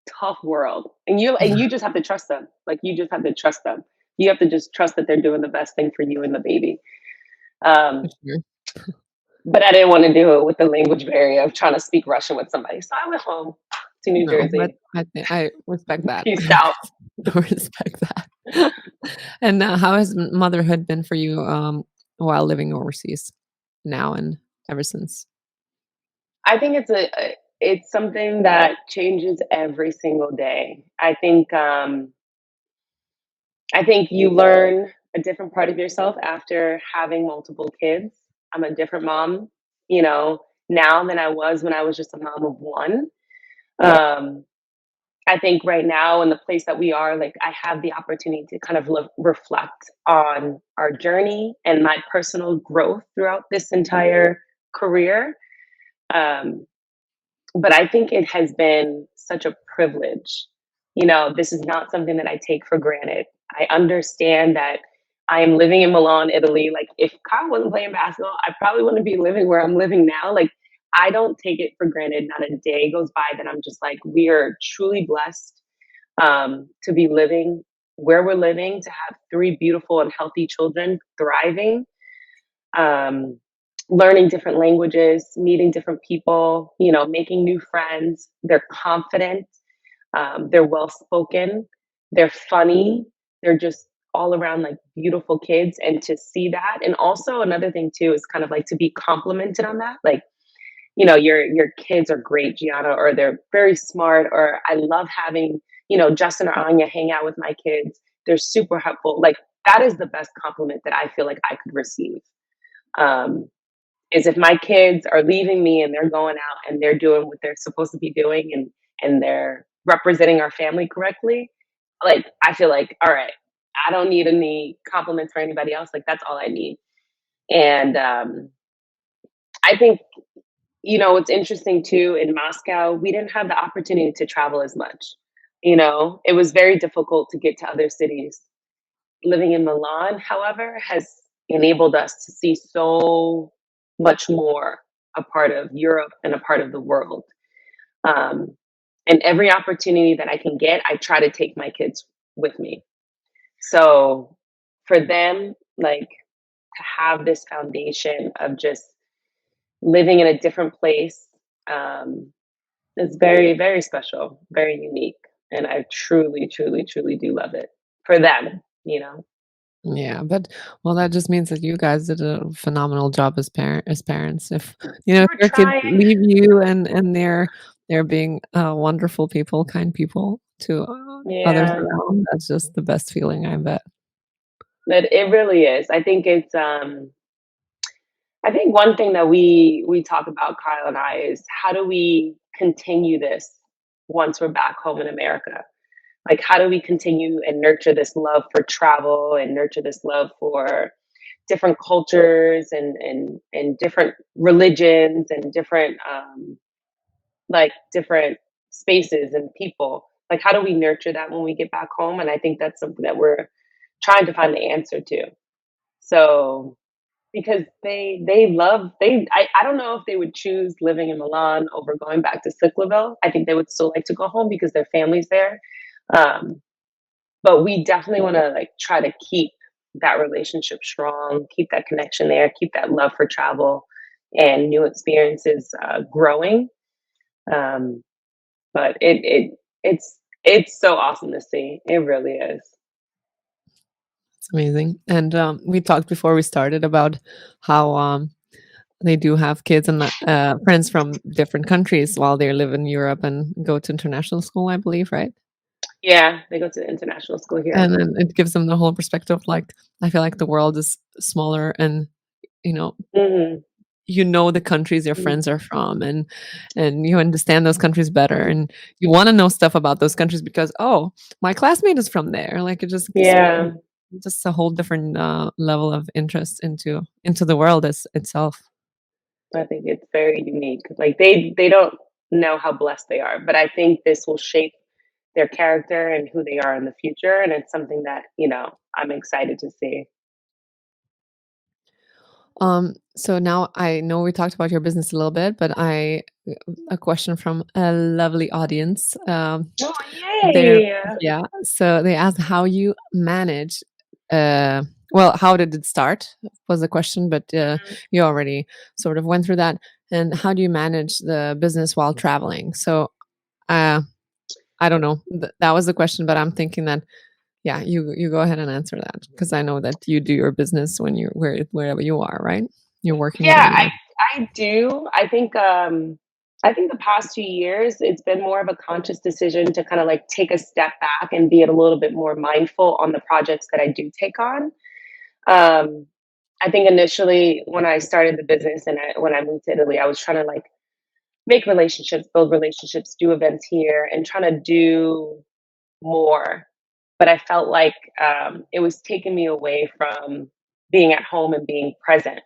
Speaker 2: tough world. And you just have to trust them. Like you just have to trust them. You have to just trust that they're doing the best thing for you and the baby.
Speaker 1: for
Speaker 2: Um,
Speaker 1: sure.
Speaker 2: but I didn't want to do it with the language barrier of trying to speak Russian with somebody. So I went home to New
Speaker 1: No, but
Speaker 2: Jersey.
Speaker 1: I think I respect that.
Speaker 2: Peace out.
Speaker 1: I respect that. And how has motherhood been for you while living overseas now and ever since?
Speaker 2: I think it's something that changes every single day. I think you learn a different part of yourself after having multiple kids. I'm a different mom, you know, now than I was when I was just a mom of one. Um, I think right now in the place that we are, like I have the opportunity to kind of reflect on our journey and my personal growth throughout this entire career. Um, but I think it has been such a privilege. This is not something that I take for granted. I understand that I am living in Milan, Italy. Like, if Kyle wasn't playing basketball, I probably wouldn't be living where I'm living now. Like, I don't take it for granted. Not a day goes by that I'm just like, we are truly blessed to be living where we're living, to have three beautiful and healthy children thriving, um, learning different languages, meeting different people, making new friends. They're confident, they're well spoken, they're funny, they're just all around like beautiful kids. And to see that, and also another thing too is kind of like to be complimented on that, like your kids are great, Gianna, or they're very smart, or I love having, Justin or Anya hang out with my kids. They're super helpful. Like that is the best compliment that I feel like I could receive. Um, is if my kids are leaving me and they're going out and they're doing what they're supposed to be doing and they're representing our family correctly, like I feel like, all right, I don't need any compliments for anybody else. Like that's all I need. And I think it's interesting too, in Moscow, we didn't have the opportunity to travel as much. It was very difficult to get to other cities. Living in Milan, however, has enabled us to see so much more a part of Europe and a part of the world. Um, and every opportunity that I can get, I try to take my kids with me. So for them, like to have this foundation of just living in a different place, um, it's very, very special, very unique, and I truly, truly, truly do love it for them.
Speaker 1: Yeah, but well, that just means that you guys did a phenomenal job as parents. If
Speaker 2: We're
Speaker 1: your kids
Speaker 2: trying.
Speaker 1: leave you and they're being wonderful people, kind people to others
Speaker 2: Yeah,
Speaker 1: around, that's just the best feeling, I bet.
Speaker 2: but it really is. I think one thing that we talk about, Kyle and I, is how do we continue this once we're back home in America? Like, how do we continue and nurture this love for travel and nurture this love for different cultures and different religions and different different spaces and people. Like, how do we nurture that when we get back home? And I think that's something that we're trying to find the answer to. So because I don't know if they would choose living in Milan over going back to Cyclaville. I think they would still like to go home because their family's there. Um, but we definitely want to like try to keep that relationship strong, keep that connection there, keep that love for travel and new experiences growing. Um, but it's so awesome to see. It really is.
Speaker 1: It's amazing. And we talked before we started about how they do have kids and friends from different countries while they live in Europe and go to international school, I believe, right?
Speaker 2: Yeah, they go to the international school here.
Speaker 1: And then it gives them the whole perspective. Like, I feel like the world is smaller, and you know,
Speaker 2: Hmm.
Speaker 1: the countries your friends are from, and you understand those countries better, and you want to know stuff about those countries because, oh, my classmate is from there. Like, it
Speaker 2: Yeah,
Speaker 1: just a whole different level of interest into the world as itself.
Speaker 2: I think it's very unique. Like they don't know how blessed they are, but I think this will shape their character and who they are in the future, and it's something that I'm excited to see.
Speaker 1: So now I know we talked about your business a little bit, but a question from a lovely audience.
Speaker 2: Oh,
Speaker 1: They're
Speaker 2: yay!
Speaker 1: Yeah, so they asked how you manage. Uh, well, how did it start? Was the question, but you already sort of went through that. And how do you manage the business while traveling? So uh, I don't know. That was the question, but I'm thinking that yeah, you go ahead and answer that because I know that you do your business when wherever you are, right? You're working
Speaker 2: Yeah,
Speaker 1: wherever you are.
Speaker 2: I do. I think the past 2 years it's been more of a conscious decision to kind of like take a step back and be a little bit more mindful on the projects that I do take on. Um, I think initially when I started the business and when I moved to Italy, I was trying to like make relationships, build relationships, do events here, and trying to do more. But I felt like it was taking me away from being at home and being present.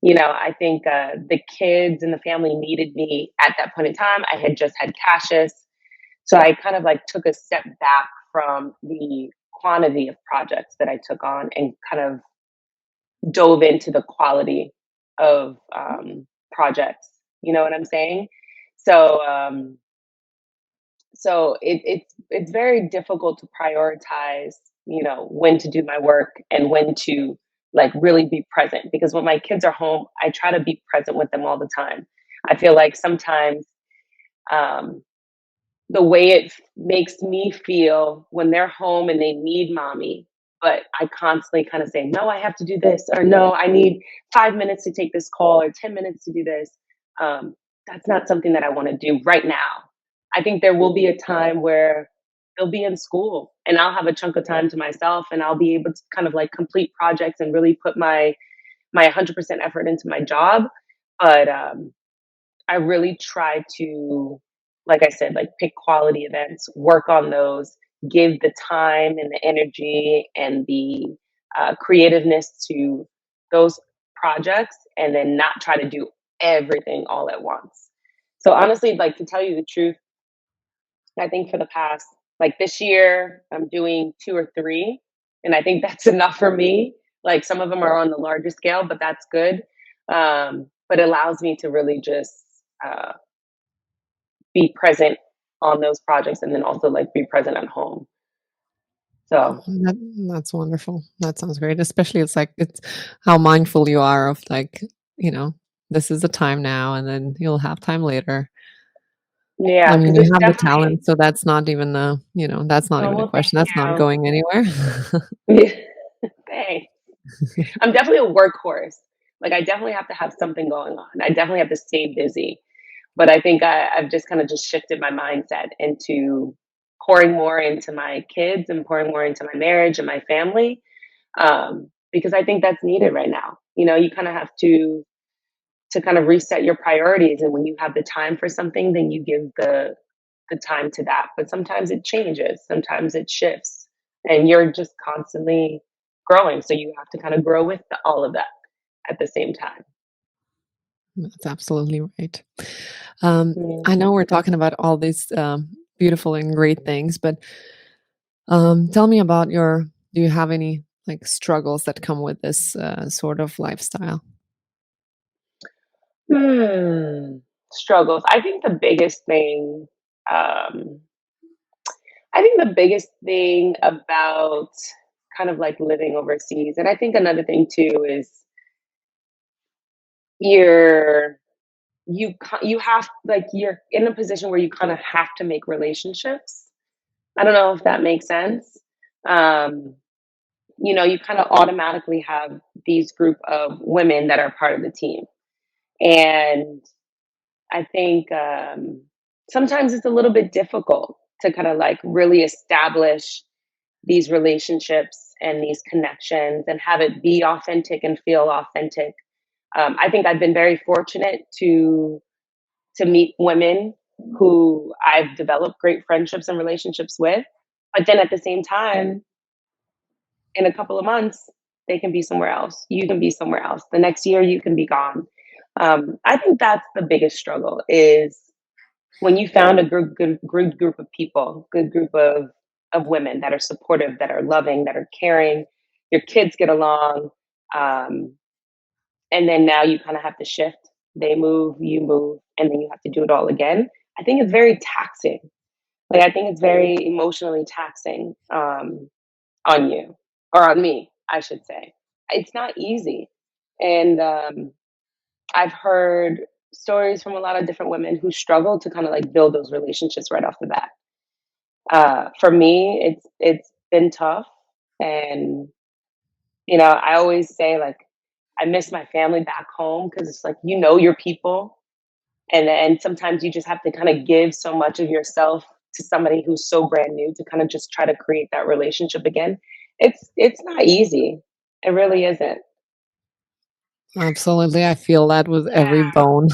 Speaker 2: I think the kids and the family needed me at that point in time. I had just had Cassius. So I kind of like took a step back from the quantity of projects that I took on and kind of dove into the quality of projects. You know what I'm saying? So, it's very difficult to prioritize, when to do my work and when to like really be present, because when my kids are home, I try to be present with them all the time. I feel like sometimes um, the way it makes me feel when they're home and they need mommy, but I constantly kind of say, no, I have to do this, or no, I need 5 minutes to take this call, or 10 minutes to do this. Um, that's not something that I want to do right now. I think there will be a time where they'll be in school and I'll have a chunk of time to myself and I'll be able to kind of like complete projects and really put my 100% effort into my job. But I really try to, like I said, like pick quality events, work on those, give the time and the energy and the creativeness to those projects, and then not try to do everything all at once. So honestly, like to tell you the truth, I think for the past, like this year, I'm doing two or three, and I think that's enough for me. Like some of them are on the larger scale, but that's good. But it allows me to really just uh, be present on those projects and then also like be present at home. So
Speaker 1: That's wonderful. That sounds great. Especially it's like it's how mindful you are of like, you know, this is the time now and then you'll have time later. I
Speaker 2: yeah,
Speaker 1: mean,
Speaker 2: because
Speaker 1: you
Speaker 2: there's
Speaker 1: have the
Speaker 2: definitely.
Speaker 1: talent, so that's not even that's not
Speaker 2: Oh
Speaker 1: even a
Speaker 2: well,
Speaker 1: question. That's not
Speaker 2: thank
Speaker 1: going anywhere.
Speaker 2: you. Thanks. I'm definitely a workhorse. Like I definitely have to have something going on. I definitely have to stay busy. But I think I've just kind of just shifted my mindset into pouring more into my kids and pouring more into my marriage and my family, because I think that's needed right now. You kind of have to kind of reset your priorities, and when you have the time for something, then you give the time to that. But sometimes it changes, sometimes it shifts, and you're just constantly growing, so you have to kind of grow with all of that at the same time.
Speaker 1: That's absolutely right.
Speaker 2: Yeah.
Speaker 1: I know we're talking about all these beautiful and great things, but tell me about do you have any like struggles that come with this sort of lifestyle?
Speaker 2: Struggles. Um, I think the biggest thing about kind of like living overseas, and I think another thing too is you're you have like you're in a position where you kind of have to make relationships. I don't know if that makes sense. Um, you kind of automatically have these group of women that are part of the team, and I think sometimes it's a little bit difficult to kind of like really establish these relationships and these connections and have it be authentic and feel authentic. I think I've been very fortunate to meet women who I've developed great friendships and relationships with, but then at the same time, in a couple of months, they can be somewhere else. You can be somewhere else. The next year, you can be gone. I think that's the biggest struggle is when you found a good group of people, good group of women that are supportive, that are loving, that are caring, your kids get along, um, and then now you kind of have to shift. They move, you move, and then you have to do it all again. I think it's very taxing. Like I think it's very emotionally taxing on you or on me, I should say. It's not easy, and I've heard stories from a lot of different women who struggle to kind of like build those relationships right off the bat. For me, it's been tough, and I always say like I miss my family back home because it's like your people, and then sometimes you just have to kind of give so much of yourself to somebody who's so brand new to kind of just try to create that relationship again. It's not easy. It really isn't.
Speaker 1: Absolutely, I feel that with every
Speaker 2: Yeah.
Speaker 1: bone.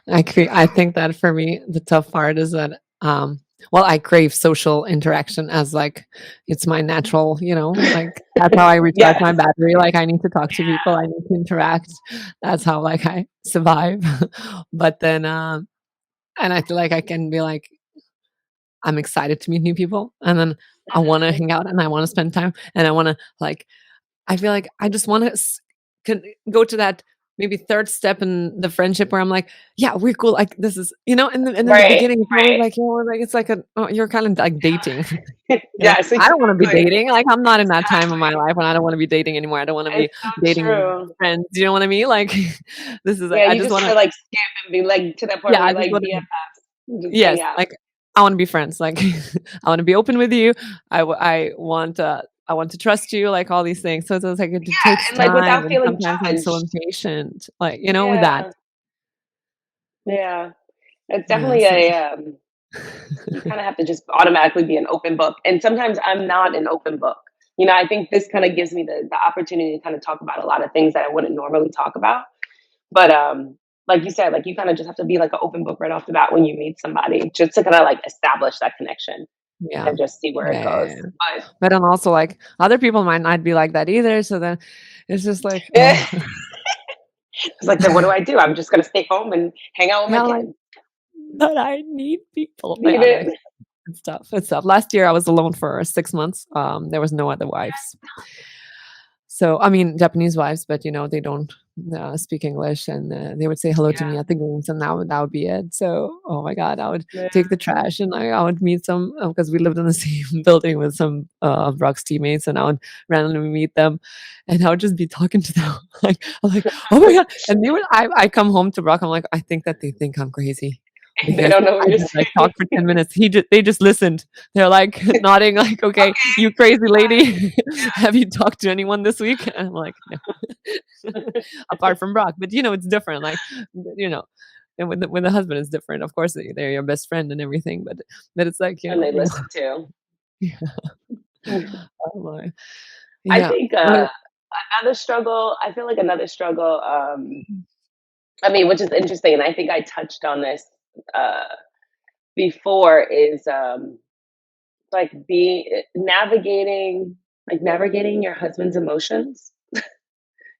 Speaker 1: I think that for me, the tough part is that, well, I crave social interaction as like it's my natural, like that's how I recharge my
Speaker 2: Yes.
Speaker 1: battery. Like I need to talk to people, I need to interact. That's how like I survive. But then, and I feel like I can be like, I'm excited to meet new people, and then I want to
Speaker 2: Mhm.
Speaker 1: hang out and I want to spend time and I want to like I feel like I just wanna go to that maybe 3rd step in the friendship where I'm like, "Yeah, we're cool." Like, this is in the
Speaker 2: Right,
Speaker 1: beginning, it's always
Speaker 2: right.
Speaker 1: like, like, it's like you're kind of like dating.
Speaker 2: Yes,
Speaker 1: I don't wanna be
Speaker 2: exactly,
Speaker 1: dating, like, I'm not in that time of my
Speaker 2: exactly.
Speaker 1: life when I don't wanna be dating anymore, I don't wanna be
Speaker 2: It's so
Speaker 1: dating
Speaker 2: true.
Speaker 1: friends, you know what I mean? Like, this is like,
Speaker 2: Yeah,
Speaker 1: I
Speaker 2: you
Speaker 1: just
Speaker 2: just
Speaker 1: wanna
Speaker 2: wanna, like, skip and be, like, to that point
Speaker 1: yeah,
Speaker 2: where
Speaker 1: I
Speaker 2: you're,
Speaker 1: just
Speaker 2: like,
Speaker 1: wanna
Speaker 2: BFFs, and just
Speaker 1: yes,
Speaker 2: hang out.
Speaker 1: like, I wanna be friends, like, I wanna be open with you, I want to trust you, like, all these things, so it's like it
Speaker 2: Yeah,
Speaker 1: takes
Speaker 2: and, like,
Speaker 1: time,
Speaker 2: without
Speaker 1: and
Speaker 2: feeling
Speaker 1: sometimes I'm so
Speaker 2: judged.
Speaker 1: impatient, like, with that.
Speaker 2: Yeah, yeah. It's
Speaker 1: Yeah,
Speaker 2: definitely
Speaker 1: so
Speaker 2: you kinda have to just automatically be an open book, and sometimes I'm not an open book. I think this kinda gives me the opportunity to kinda talk about a lot of things that I wouldn't normally talk about, but, like you said, like, you kinda just have to be like an open book right off the bat when you meet somebody, just to kinda, like, establish that connection
Speaker 1: yeah.
Speaker 2: and just see where it
Speaker 1: Yeah, yeah,
Speaker 2: goes.
Speaker 1: yeah.
Speaker 2: But
Speaker 1: But then also, like, other people might not be like that either, so then it's just like,
Speaker 2: it's like, then what do I do? I'm just gonna stay home and hang out with my
Speaker 1: yeah, like,
Speaker 2: kids.
Speaker 1: but I need people.
Speaker 2: Need
Speaker 1: Yeah, like,
Speaker 2: it.
Speaker 1: it's tough, it's tough. Last year, I was alone for 6 months, there was no other wives. So, I mean, Japanese wives, but, they don't, speak English, and, they would say hello to me
Speaker 2: Yeah,
Speaker 1: at the games, and that would be it. So, oh my god, I would
Speaker 2: yeah.
Speaker 1: take the trash, and I would meet some because we lived in the same building with some, of Brock's teammates, and I would randomly meet them, and I would just be talking to them, like, I'm like, "Oh my god," and they would I come home to Brock, I'm like, "I think that they think I'm crazy."
Speaker 2: They
Speaker 1: Because
Speaker 2: don't know what
Speaker 1: I
Speaker 2: you're
Speaker 1: just, like,
Speaker 2: saying.
Speaker 1: talked for 10 minutes. They just listened. They're, like, nodding, like, "Okay, you crazy lady. Have you talked to anyone this week?" And I'm like, "No." Apart from Brock, but, it's different, like, you know, and with the husband, it's different. Of course, they're your best friend and everything, but it's like,
Speaker 2: And they listen too.
Speaker 1: yeah, oh my.
Speaker 2: I
Speaker 1: Yeah,
Speaker 2: think,
Speaker 1: but
Speaker 2: I feel like another struggle, I mean, which is interesting, and I think I touched on this, uh, before is, like, navigating your husband's emotions,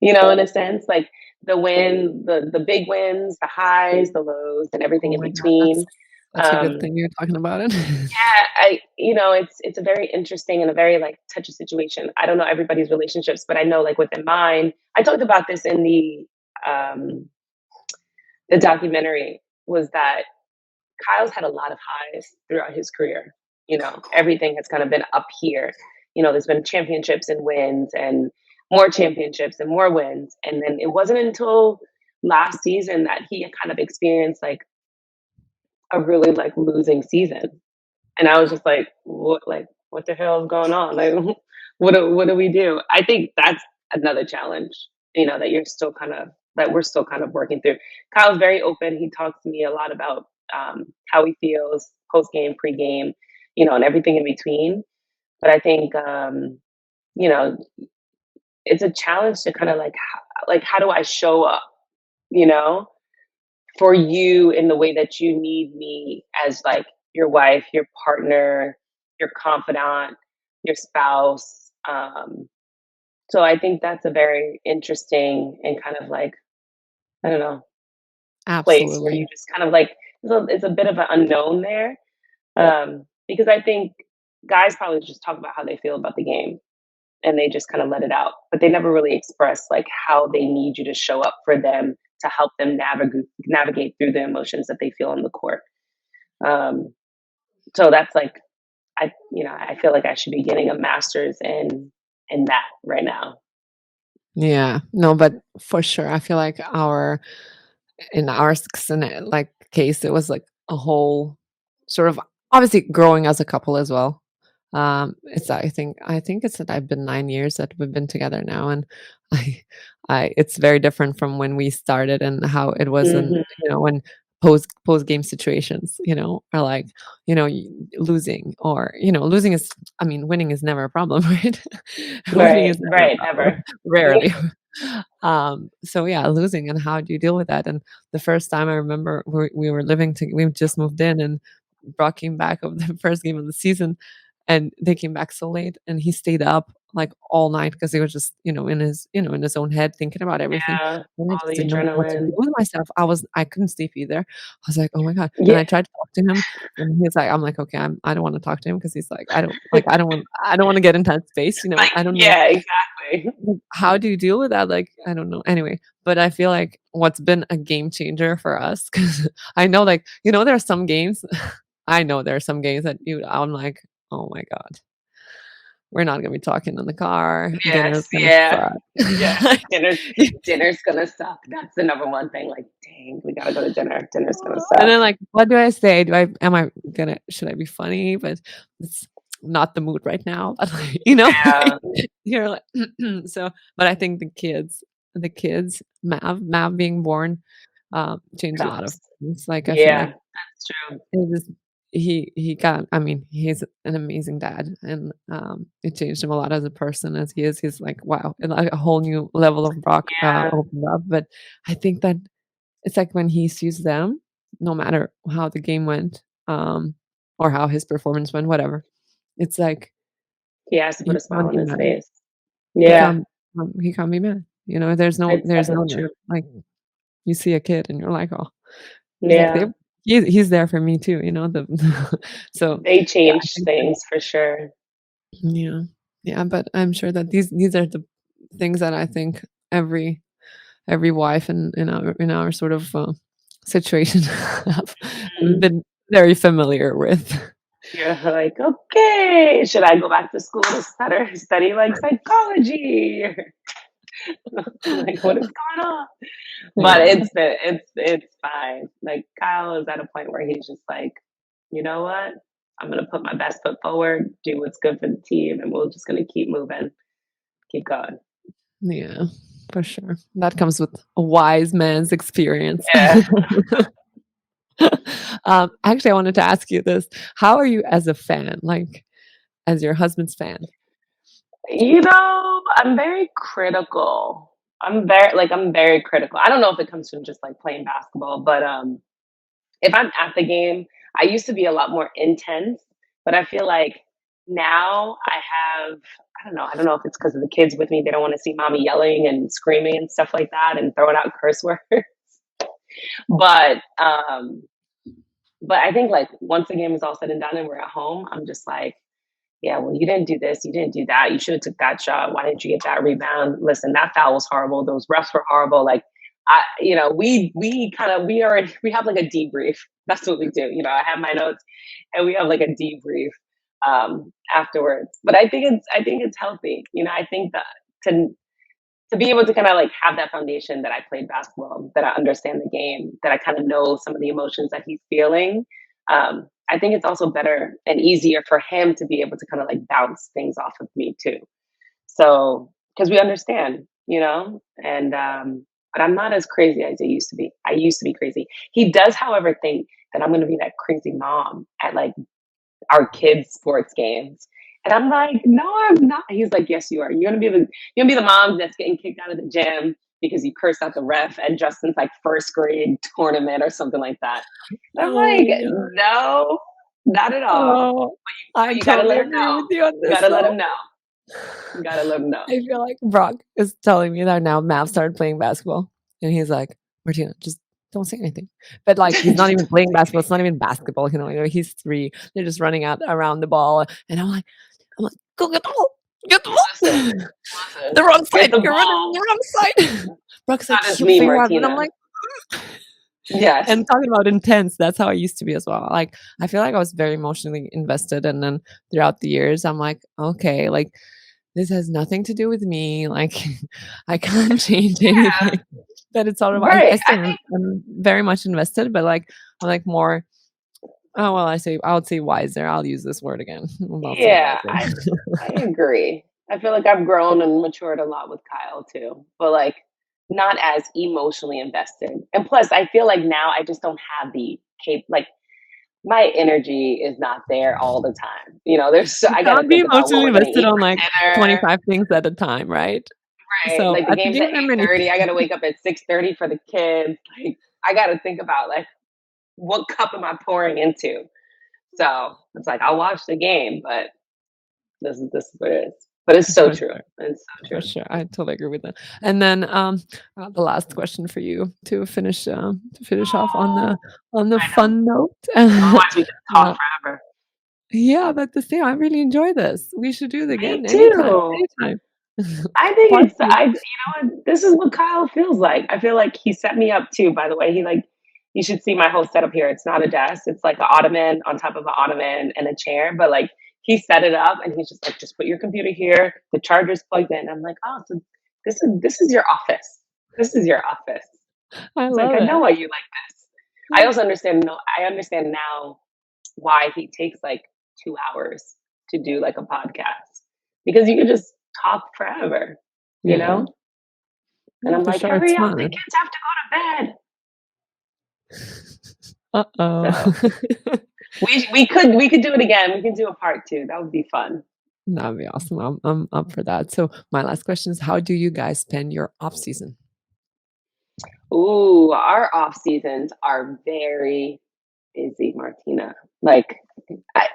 Speaker 2: in a sense, like, the big wins, the highs, the lows, and everything
Speaker 1: oh
Speaker 2: in
Speaker 1: my god,
Speaker 2: between.
Speaker 1: that's a good
Speaker 2: Um,
Speaker 1: thing you're talking about it.
Speaker 2: yeah, it's a very interesting and a very, like, touchy situation. I don't know everybody's relationships, but I know, like, within mine I talked about this in um, the documentary, was that Kyle's had a lot of highs throughout his career. Everything has kind of been up here. There's been championships and wins and more championships and more wins. And then it wasn't until last season that he had kind of experienced like a really like losing season. And I was just what the hell is going on? Like, what do we do? I think that's another challenge, that we're still kind of working through. Kyle's very open. He talks to me a lot about how he feels post game, pre game, and everything in between. But I think, you know, it's a challenge to kind of like, how do I show up, you know, for you in the way that you need me as like your wife, your partner, your confidant, your spouse. So I think that's a very interesting and kind of like, I don't know, place where you
Speaker 1: Absolutely.
Speaker 2: just kind of like, it's a bit of an unknown there. Because I think guys probably just talk about how they feel about the game and they just kind of let it out, but they never really express like how they need you to show up for them to help them navigate through the emotions that they feel on the court. Um, so that's like I feel like I should be getting a master's in that right now.
Speaker 1: Yeah. No, but for sure, I feel like in our like case, it was like a whole sort of obviously growing as a couple as well. I think it's that I've been 9 years that we've been together now, and I, it's very different from when we started and how it was in
Speaker 2: Hmm.
Speaker 1: when post game situations, are like losing or losing is I mean winning is never a problem, right? Winning
Speaker 2: Right,
Speaker 1: is never a
Speaker 2: right,
Speaker 1: problem,
Speaker 2: never.
Speaker 1: rarely. So yeah, losing and how do you deal with that? And the first time I remember we were living to we just moved in and Brock came back of the first game of the season and they came back so late and he stayed up like all night because he was just, in his own head thinking about everything.
Speaker 2: Yeah,
Speaker 1: And I
Speaker 2: all
Speaker 1: just
Speaker 2: the
Speaker 1: didn't know what to do
Speaker 2: adrenaline.
Speaker 1: with myself. I couldn't sleep either. I was like, "Oh my god." And
Speaker 2: Yeah.
Speaker 1: I tried to talk to him, and I'm like, "Okay, I don't wanna talk to him," because he's like, I don't wanna get into that space,
Speaker 2: Like,
Speaker 1: I don't know.
Speaker 2: yeah, exactly.
Speaker 1: Like, how do you deal with that? Like, I don't know. Anyway, but I feel like what's been a game changer for us, because I know, like, there are some games I know there are some games that I'm like, "Oh my god, we're not gonna be talking in the car.
Speaker 2: Yes,
Speaker 1: Dinner's gonna
Speaker 2: yeah.
Speaker 1: suck."
Speaker 2: Yeah,
Speaker 1: Like,
Speaker 2: dinner's gonna suck. That's the number one thing, like, "Dang, we gotta go to dinner. Dinner's gonna
Speaker 1: and
Speaker 2: suck."
Speaker 1: then, like, what do I say? Do I am I gonna should I be funny? But it's not the mood right now. But, like,
Speaker 2: Yeah,
Speaker 1: you're like so, but I think the kids, Mav being born, changed a lot of
Speaker 2: helps.
Speaker 1: things. Like, I feel
Speaker 2: Yeah,
Speaker 1: like
Speaker 2: that's true.
Speaker 1: it was he got I mean, he's an amazing dad, and, it changed him a lot as a person as he is. He's like, wow, and, like, a whole new level of rock,
Speaker 2: Yeah,
Speaker 1: opened up. But I think that it's like when he sees them, no matter how the game went, or how his performance went, whatever, it's like
Speaker 2: he has to put
Speaker 1: he
Speaker 2: a smile
Speaker 1: can't
Speaker 2: on
Speaker 1: be
Speaker 2: his
Speaker 1: mad.
Speaker 2: face.
Speaker 1: He
Speaker 2: Yeah,
Speaker 1: can't he can't be mad. There's no
Speaker 2: it's
Speaker 1: there's no
Speaker 2: definitely true.
Speaker 1: like, you see a kid and you're like, "Oh," he's like,
Speaker 2: Yeah,
Speaker 1: he's there for me too, the so,
Speaker 2: they
Speaker 1: yeah, I
Speaker 2: change
Speaker 1: think that
Speaker 2: things for sure.
Speaker 1: yeah. Yeah, but I'm sure that these are the things that I think every wife in our sort of, situation have
Speaker 2: Mhm.
Speaker 1: been very familiar with.
Speaker 2: You're like, "Okay, should I go back to school to study, like, psychology?" Like, "What is going on?" But
Speaker 1: Yeah.
Speaker 2: it's fine. Like, Kyle is at a point where he's just like, "You know what? I'm gonna put my best foot forward, do what's good for the team, and we're just gonna keep moving, keep going."
Speaker 1: Yeah, for sure. That comes with a wise man's experience.
Speaker 2: Yeah.
Speaker 1: Actually, I wanted to ask you this. How are you as a fan? Like, as your husband's fan?
Speaker 2: I'm very critical. I'm very critical. I don't know if it comes from just, like, playing basketball, but, if I'm at the game, I used to be a lot more intense, but I feel like now I don't know if it's because of the kids with me, they don't wanna see mommy yelling and screaming and stuff like that and throwing out curse words. But, but I think, like, once the game is all said and done and we're at home, I'm just like, "Yeah, well, you didn't do this, you didn't do that, you should've took that shot, why didn't you get that rebound? Listen, that foul was horrible, those refs were horrible." Like, we have, like, a debrief. That's what we do. I have my notes and we have, like, a debrief, afterwards. But I think it's healthy. I think that to to be able to kinda, like, have that foundation that I played basketball, that I understand the game, that I kinda know some of the emotions that he's feeling, I think it's also better and easier for him to be able to kinda, like, bounce things off of me too. So, because we understand, and, but I'm not as crazy as I used to be. I used to be crazy. He does, however, think that I'm gonna be that crazy mom at, like, our kids' sports games. And I'm like, "No, I'm not." He's like, "Yes, you are. You're gonna be the mom that's getting kicked out of the gym because you cursed out the ref at Justin's, like, first grade tournament or something like that." And I'm
Speaker 1: Oh
Speaker 2: like,
Speaker 1: my god.
Speaker 2: "No, not at all.
Speaker 1: Oh, I
Speaker 2: But you gotta
Speaker 1: totally
Speaker 2: let him
Speaker 1: agree
Speaker 2: know.
Speaker 1: with you on
Speaker 2: You
Speaker 1: this,
Speaker 2: gotta let him
Speaker 1: though.
Speaker 2: know. You gotta let him know."
Speaker 1: I feel like Brock is telling me that now Mav started playing basketball, and he's like, "Martina, just don't say anything." But, like, he's not
Speaker 2: Just
Speaker 1: even
Speaker 2: don't
Speaker 1: playing
Speaker 2: say
Speaker 1: basketball, it's not
Speaker 2: anything.
Speaker 1: even basketball, he's 3. They're just running out around the ball, and I'm like, "Go get the ball, get the
Speaker 2: Listen,
Speaker 1: ball."
Speaker 2: listen.
Speaker 1: The wrong
Speaker 2: Get
Speaker 1: side,
Speaker 2: the
Speaker 1: you're running
Speaker 2: ball.
Speaker 1: on the wrong side. Brock's like,
Speaker 2: Not as
Speaker 1: "He'll
Speaker 2: me,
Speaker 1: figure out," and I'm
Speaker 2: Martina.
Speaker 1: like
Speaker 2: Yes.
Speaker 1: and talking about intense, that's how I used to be as well. Like, I feel like I was very emotionally invested, and then throughout the years, I'm like, "Okay, like, this has nothing to do with me, like, I can't change
Speaker 2: Yeah.
Speaker 1: anything." But it's sort of I
Speaker 2: Right.
Speaker 1: still am very much invested, but, like, I'm, like, more oh, well, I would say wiser, I'll use this word again. I'll say
Speaker 2: Yeah,
Speaker 1: wiser.
Speaker 2: I agree. I feel like I've grown and matured a lot with Kyle too, but, like, not as emotionally invested. And plus, I feel like now I just don't have the like, my energy is not there all the time.
Speaker 1: You
Speaker 2: I got to
Speaker 1: can't be
Speaker 2: think about what
Speaker 1: emotionally
Speaker 2: we're going to
Speaker 1: invested
Speaker 2: eat
Speaker 1: on, like,
Speaker 2: for dinner.
Speaker 1: 25 things at a time, right?
Speaker 2: Right?
Speaker 1: So,
Speaker 2: Like, the
Speaker 1: at the
Speaker 2: game's at
Speaker 1: game, I'm in
Speaker 2: 8:30. I got to wake up at 6:30 for the kids. Like, I got to think about, like, what cup am I pouring into? So it's like I'll watch the game, but this is what it is. But it's so
Speaker 1: For
Speaker 2: true.
Speaker 1: sure.
Speaker 2: It's so
Speaker 1: For
Speaker 2: true.
Speaker 1: sure, I totally agree with that. And then, the last question for you to finish off
Speaker 2: Oh,
Speaker 1: on the
Speaker 2: I know.
Speaker 1: fun note.
Speaker 2: Otherwise, we could talk
Speaker 1: Uh,
Speaker 2: forever.
Speaker 1: yeah, but the same, I really enjoy this. We should do it
Speaker 2: Me
Speaker 1: again anytime,
Speaker 2: too.
Speaker 1: anytime.
Speaker 2: I think
Speaker 1: Part
Speaker 2: it's
Speaker 1: 2.
Speaker 2: you know what? This is what Kyle feels like. I feel like he set me up too, by the way. You should see my whole setup here. It's not a desk. It's like an ottoman on top of an ottoman and a chair. But like he set it up and he's just like, just put your computer here. The charger's plugged in. I'm like, oh, so this is your office. This is your office.
Speaker 1: I
Speaker 2: It's like,
Speaker 1: love
Speaker 2: I know
Speaker 1: it.
Speaker 2: why you like this. I also understand no, I understand now why he takes like 2 hours to do like a podcast. Because you could just talk forever, you
Speaker 1: Yeah.
Speaker 2: know? And
Speaker 1: Yeah,
Speaker 2: I'm
Speaker 1: for
Speaker 2: like,
Speaker 1: sure, it's
Speaker 2: hurry up, the
Speaker 1: fun.
Speaker 2: kids have to go to bed.
Speaker 1: Uh-oh.
Speaker 2: So we could do it again. We can do a part two. That would be fun.
Speaker 1: That'd be awesome. I'm up for that. So my last question is, how do you guys spend your off season?
Speaker 2: Ooh, our off seasons are very busy, Martina. Like,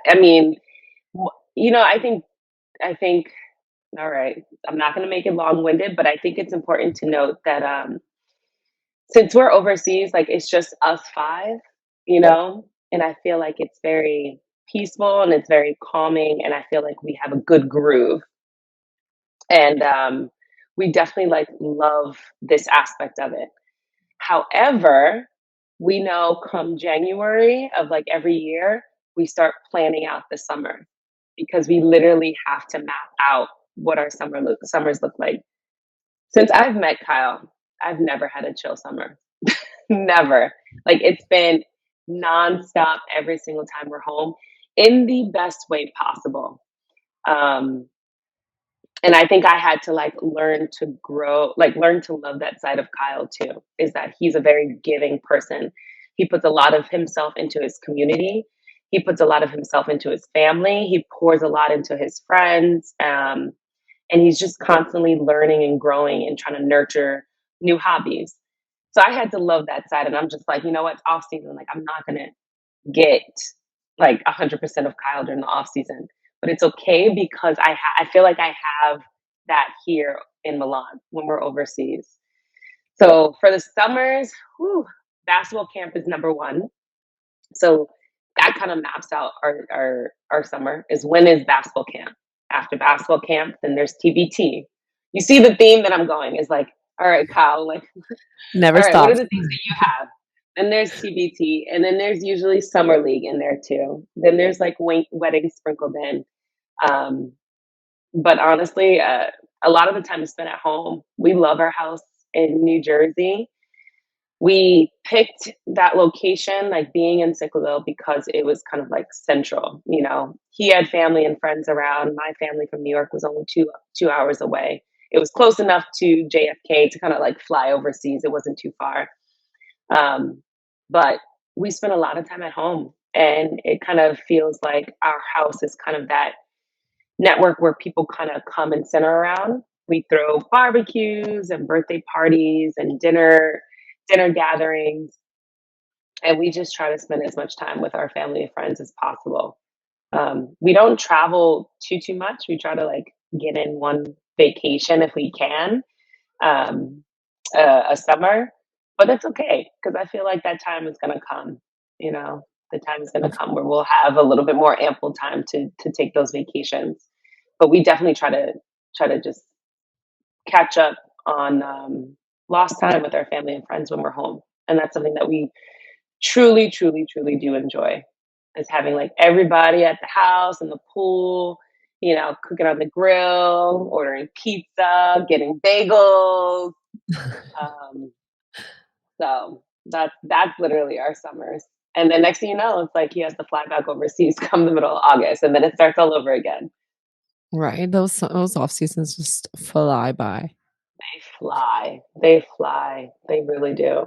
Speaker 2: I mean, I think. All right, I'm not going to make it long winded, but I think it's important to note that since we're overseas, like it's just us five, and I feel like it's very peaceful and it's very calming, and I feel like we have a good groove, and we definitely like love this aspect of it. However, we know come January of like every year, we start planning out the summer because we literally have to map out what our summers look like. Since I've met Kyle, I've never had a chill summer. Never. Like it's been nonstop every single time we're home in the best way possible. Um, and I think I had to like learn to grow, like learn to love that side of Kyle too, is that he's a very giving person. He puts a lot of himself into his community. He puts a lot of himself into his family. He pours a lot into his friends. And he's just constantly learning and growing and trying to nurture new hobbies. So I had to love that side. And I'm just like, you know what, it's off season. Like, I'm not going to get like 100% of Kyle during the off season, but it's okay because I feel like I have that here in Milan when we're overseas. So for the summers, whew, basketball camp is number one. So that kind of maps out our summer is when is basketball camp. After basketball camp, then there's TBT. You see the theme that I'm going is like, all right, Kyle, like,
Speaker 1: Never
Speaker 2: all right, what are
Speaker 1: stops.
Speaker 2: the things that you have? Then there's TBT, and then there's usually summer league in there too. Then there's like weddings sprinkled in. Um, but honestly, a lot of the time is spent at home. We love our house in New Jersey. We picked that location, like being in Sicklerville, because it was kind of like central. He had family and friends around. My family from New York was only two hours away. It was close enough to JFK to kind of like fly overseas. It wasn't too far. Um, but we spent a lot of time at home, and it kind of feels like our house is kind of that network where people kind of come and center around. We throw barbecues and birthday parties and dinner gatherings, and we just try to spend as much time with our family and friends as possible. We don't travel too much. We try to like get in one vacation if we can, um, a summer, but it's okay because I feel like that time is going to come. You know, the time is going to
Speaker 1: Of
Speaker 2: come where we'll have a little bit more ample time to take those vacations. But we definitely try to just catch up on lost time with our family and friends when we're home, and that's something that we truly, truly, truly do enjoy is having like everybody at the house and the pool, cooking on the grill, ordering pizza, getting bagels. Um, so that's literally our summers. And then next thing you know, it's like he has to fly back overseas come the middle of August, and then it starts all over again.
Speaker 1: right, those off seasons just fly by.
Speaker 2: They fly, they really do.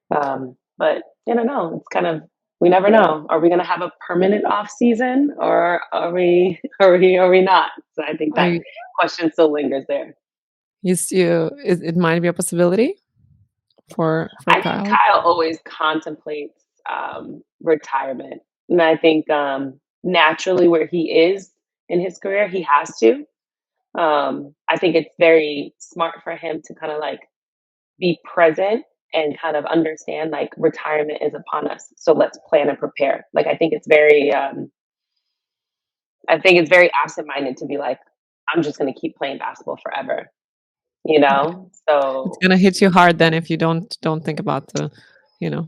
Speaker 2: But I don't know. It's kind of we never know. Are we going to have a permanent off season, or are we are we not? So I think
Speaker 1: Are
Speaker 2: that
Speaker 1: you
Speaker 2: question still lingers there.
Speaker 1: it might be a possibility for
Speaker 2: I think
Speaker 1: Kyle?
Speaker 2: Kyle always contemplates retirement, and I think naturally where he is in his career, he has to. I think it's very smart for him to kind of like be present and kind of understand like retirement is upon us. So let's plan and prepare. Like I think it's very absent-minded to be like, I'm just gonna keep playing basketball forever, you
Speaker 1: Yeah.
Speaker 2: know?
Speaker 1: It's
Speaker 2: So
Speaker 1: gonna hit you hard then if you don't think about the you know.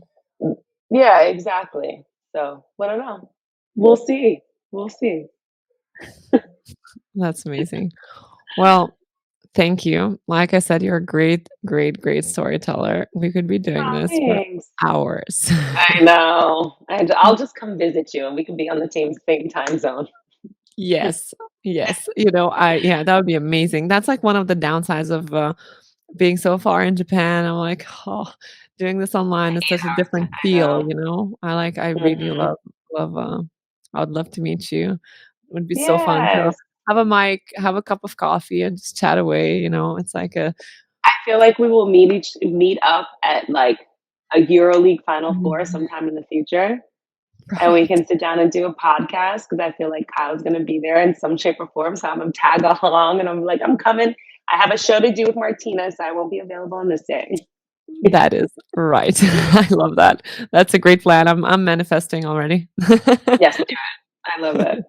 Speaker 2: yeah, exactly. So I don't know. We'll see. We'll see.
Speaker 1: That's amazing. Well, thank you. Like I said, you're a great, great, great storyteller. We could be doing
Speaker 2: Oh,
Speaker 1: this for
Speaker 2: thanks.
Speaker 1: hours.
Speaker 2: I know. And I'll just come visit you and we can be on the same time zone.
Speaker 1: Yes, yes. Yeah, that would be amazing. That's like one of the downsides of, being so far in Japan. I'm like, "Oh, doing this online is such a different
Speaker 2: I
Speaker 1: feel,"
Speaker 2: know.
Speaker 1: I really
Speaker 2: Mhm.
Speaker 1: love, I would love to meet you. It would be so fun to
Speaker 2: Yes.
Speaker 1: have a mic, have a cup of coffee, and just chat away, It's like a
Speaker 2: I feel like we will meet up at like a EuroLeague Final Four
Speaker 1: Mhm.
Speaker 2: sometime in the future, and we
Speaker 1: Right.
Speaker 2: can sit down and do a podcast because I feel like Kyle's gonna be there in some shape or form. So I'm gonna tag along, and I'm like, I'm coming. I have a show to do with Martina, so I won't be available on this day.
Speaker 1: That is right. I love that. That's a great plan. I'm manifesting already.
Speaker 2: Yes, do it. I love it.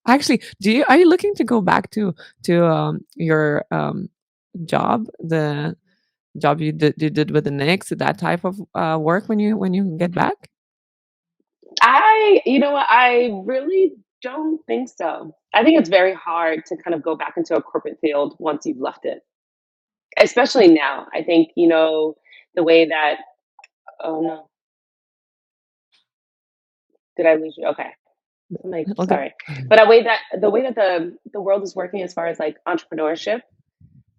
Speaker 1: Actually, are you looking to go back to, your, job, the job you did with the Knicks, that type of, work when you get back?
Speaker 2: You know what? I really don't think so. I think it's very hard to kind of go back into a corporate field once you've left it, especially now. I think, the way that, oh no, did I lose you? Okay. I'm like,
Speaker 1: All good.
Speaker 2: sorry. But the way that the world is working as far as like entrepreneurship,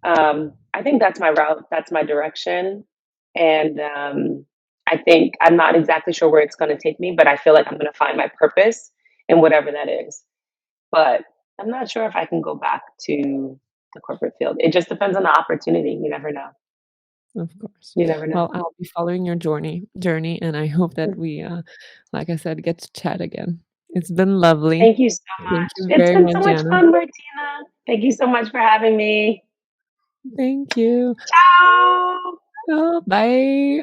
Speaker 2: I think that's my route, that's my direction. And I think I'm not exactly sure where it's going to take me, but I feel like I'm going to find my purpose in whatever that is. But I'm not sure if I can go back to the corporate field. It just depends on the opportunity. You never know.
Speaker 1: Of course.
Speaker 2: You never know.
Speaker 1: Well, I'll be following your journey, and I hope that we, like I said, get to chat again. It's been lovely.
Speaker 2: Thank you so
Speaker 1: Thank
Speaker 2: much.
Speaker 1: you
Speaker 2: It's
Speaker 1: very
Speaker 2: been so
Speaker 1: much,
Speaker 2: much
Speaker 1: Gianna.
Speaker 2: fun, Martina. Thank you so much for having me.
Speaker 1: Thank you.
Speaker 2: Ciao.
Speaker 1: Oh, bye.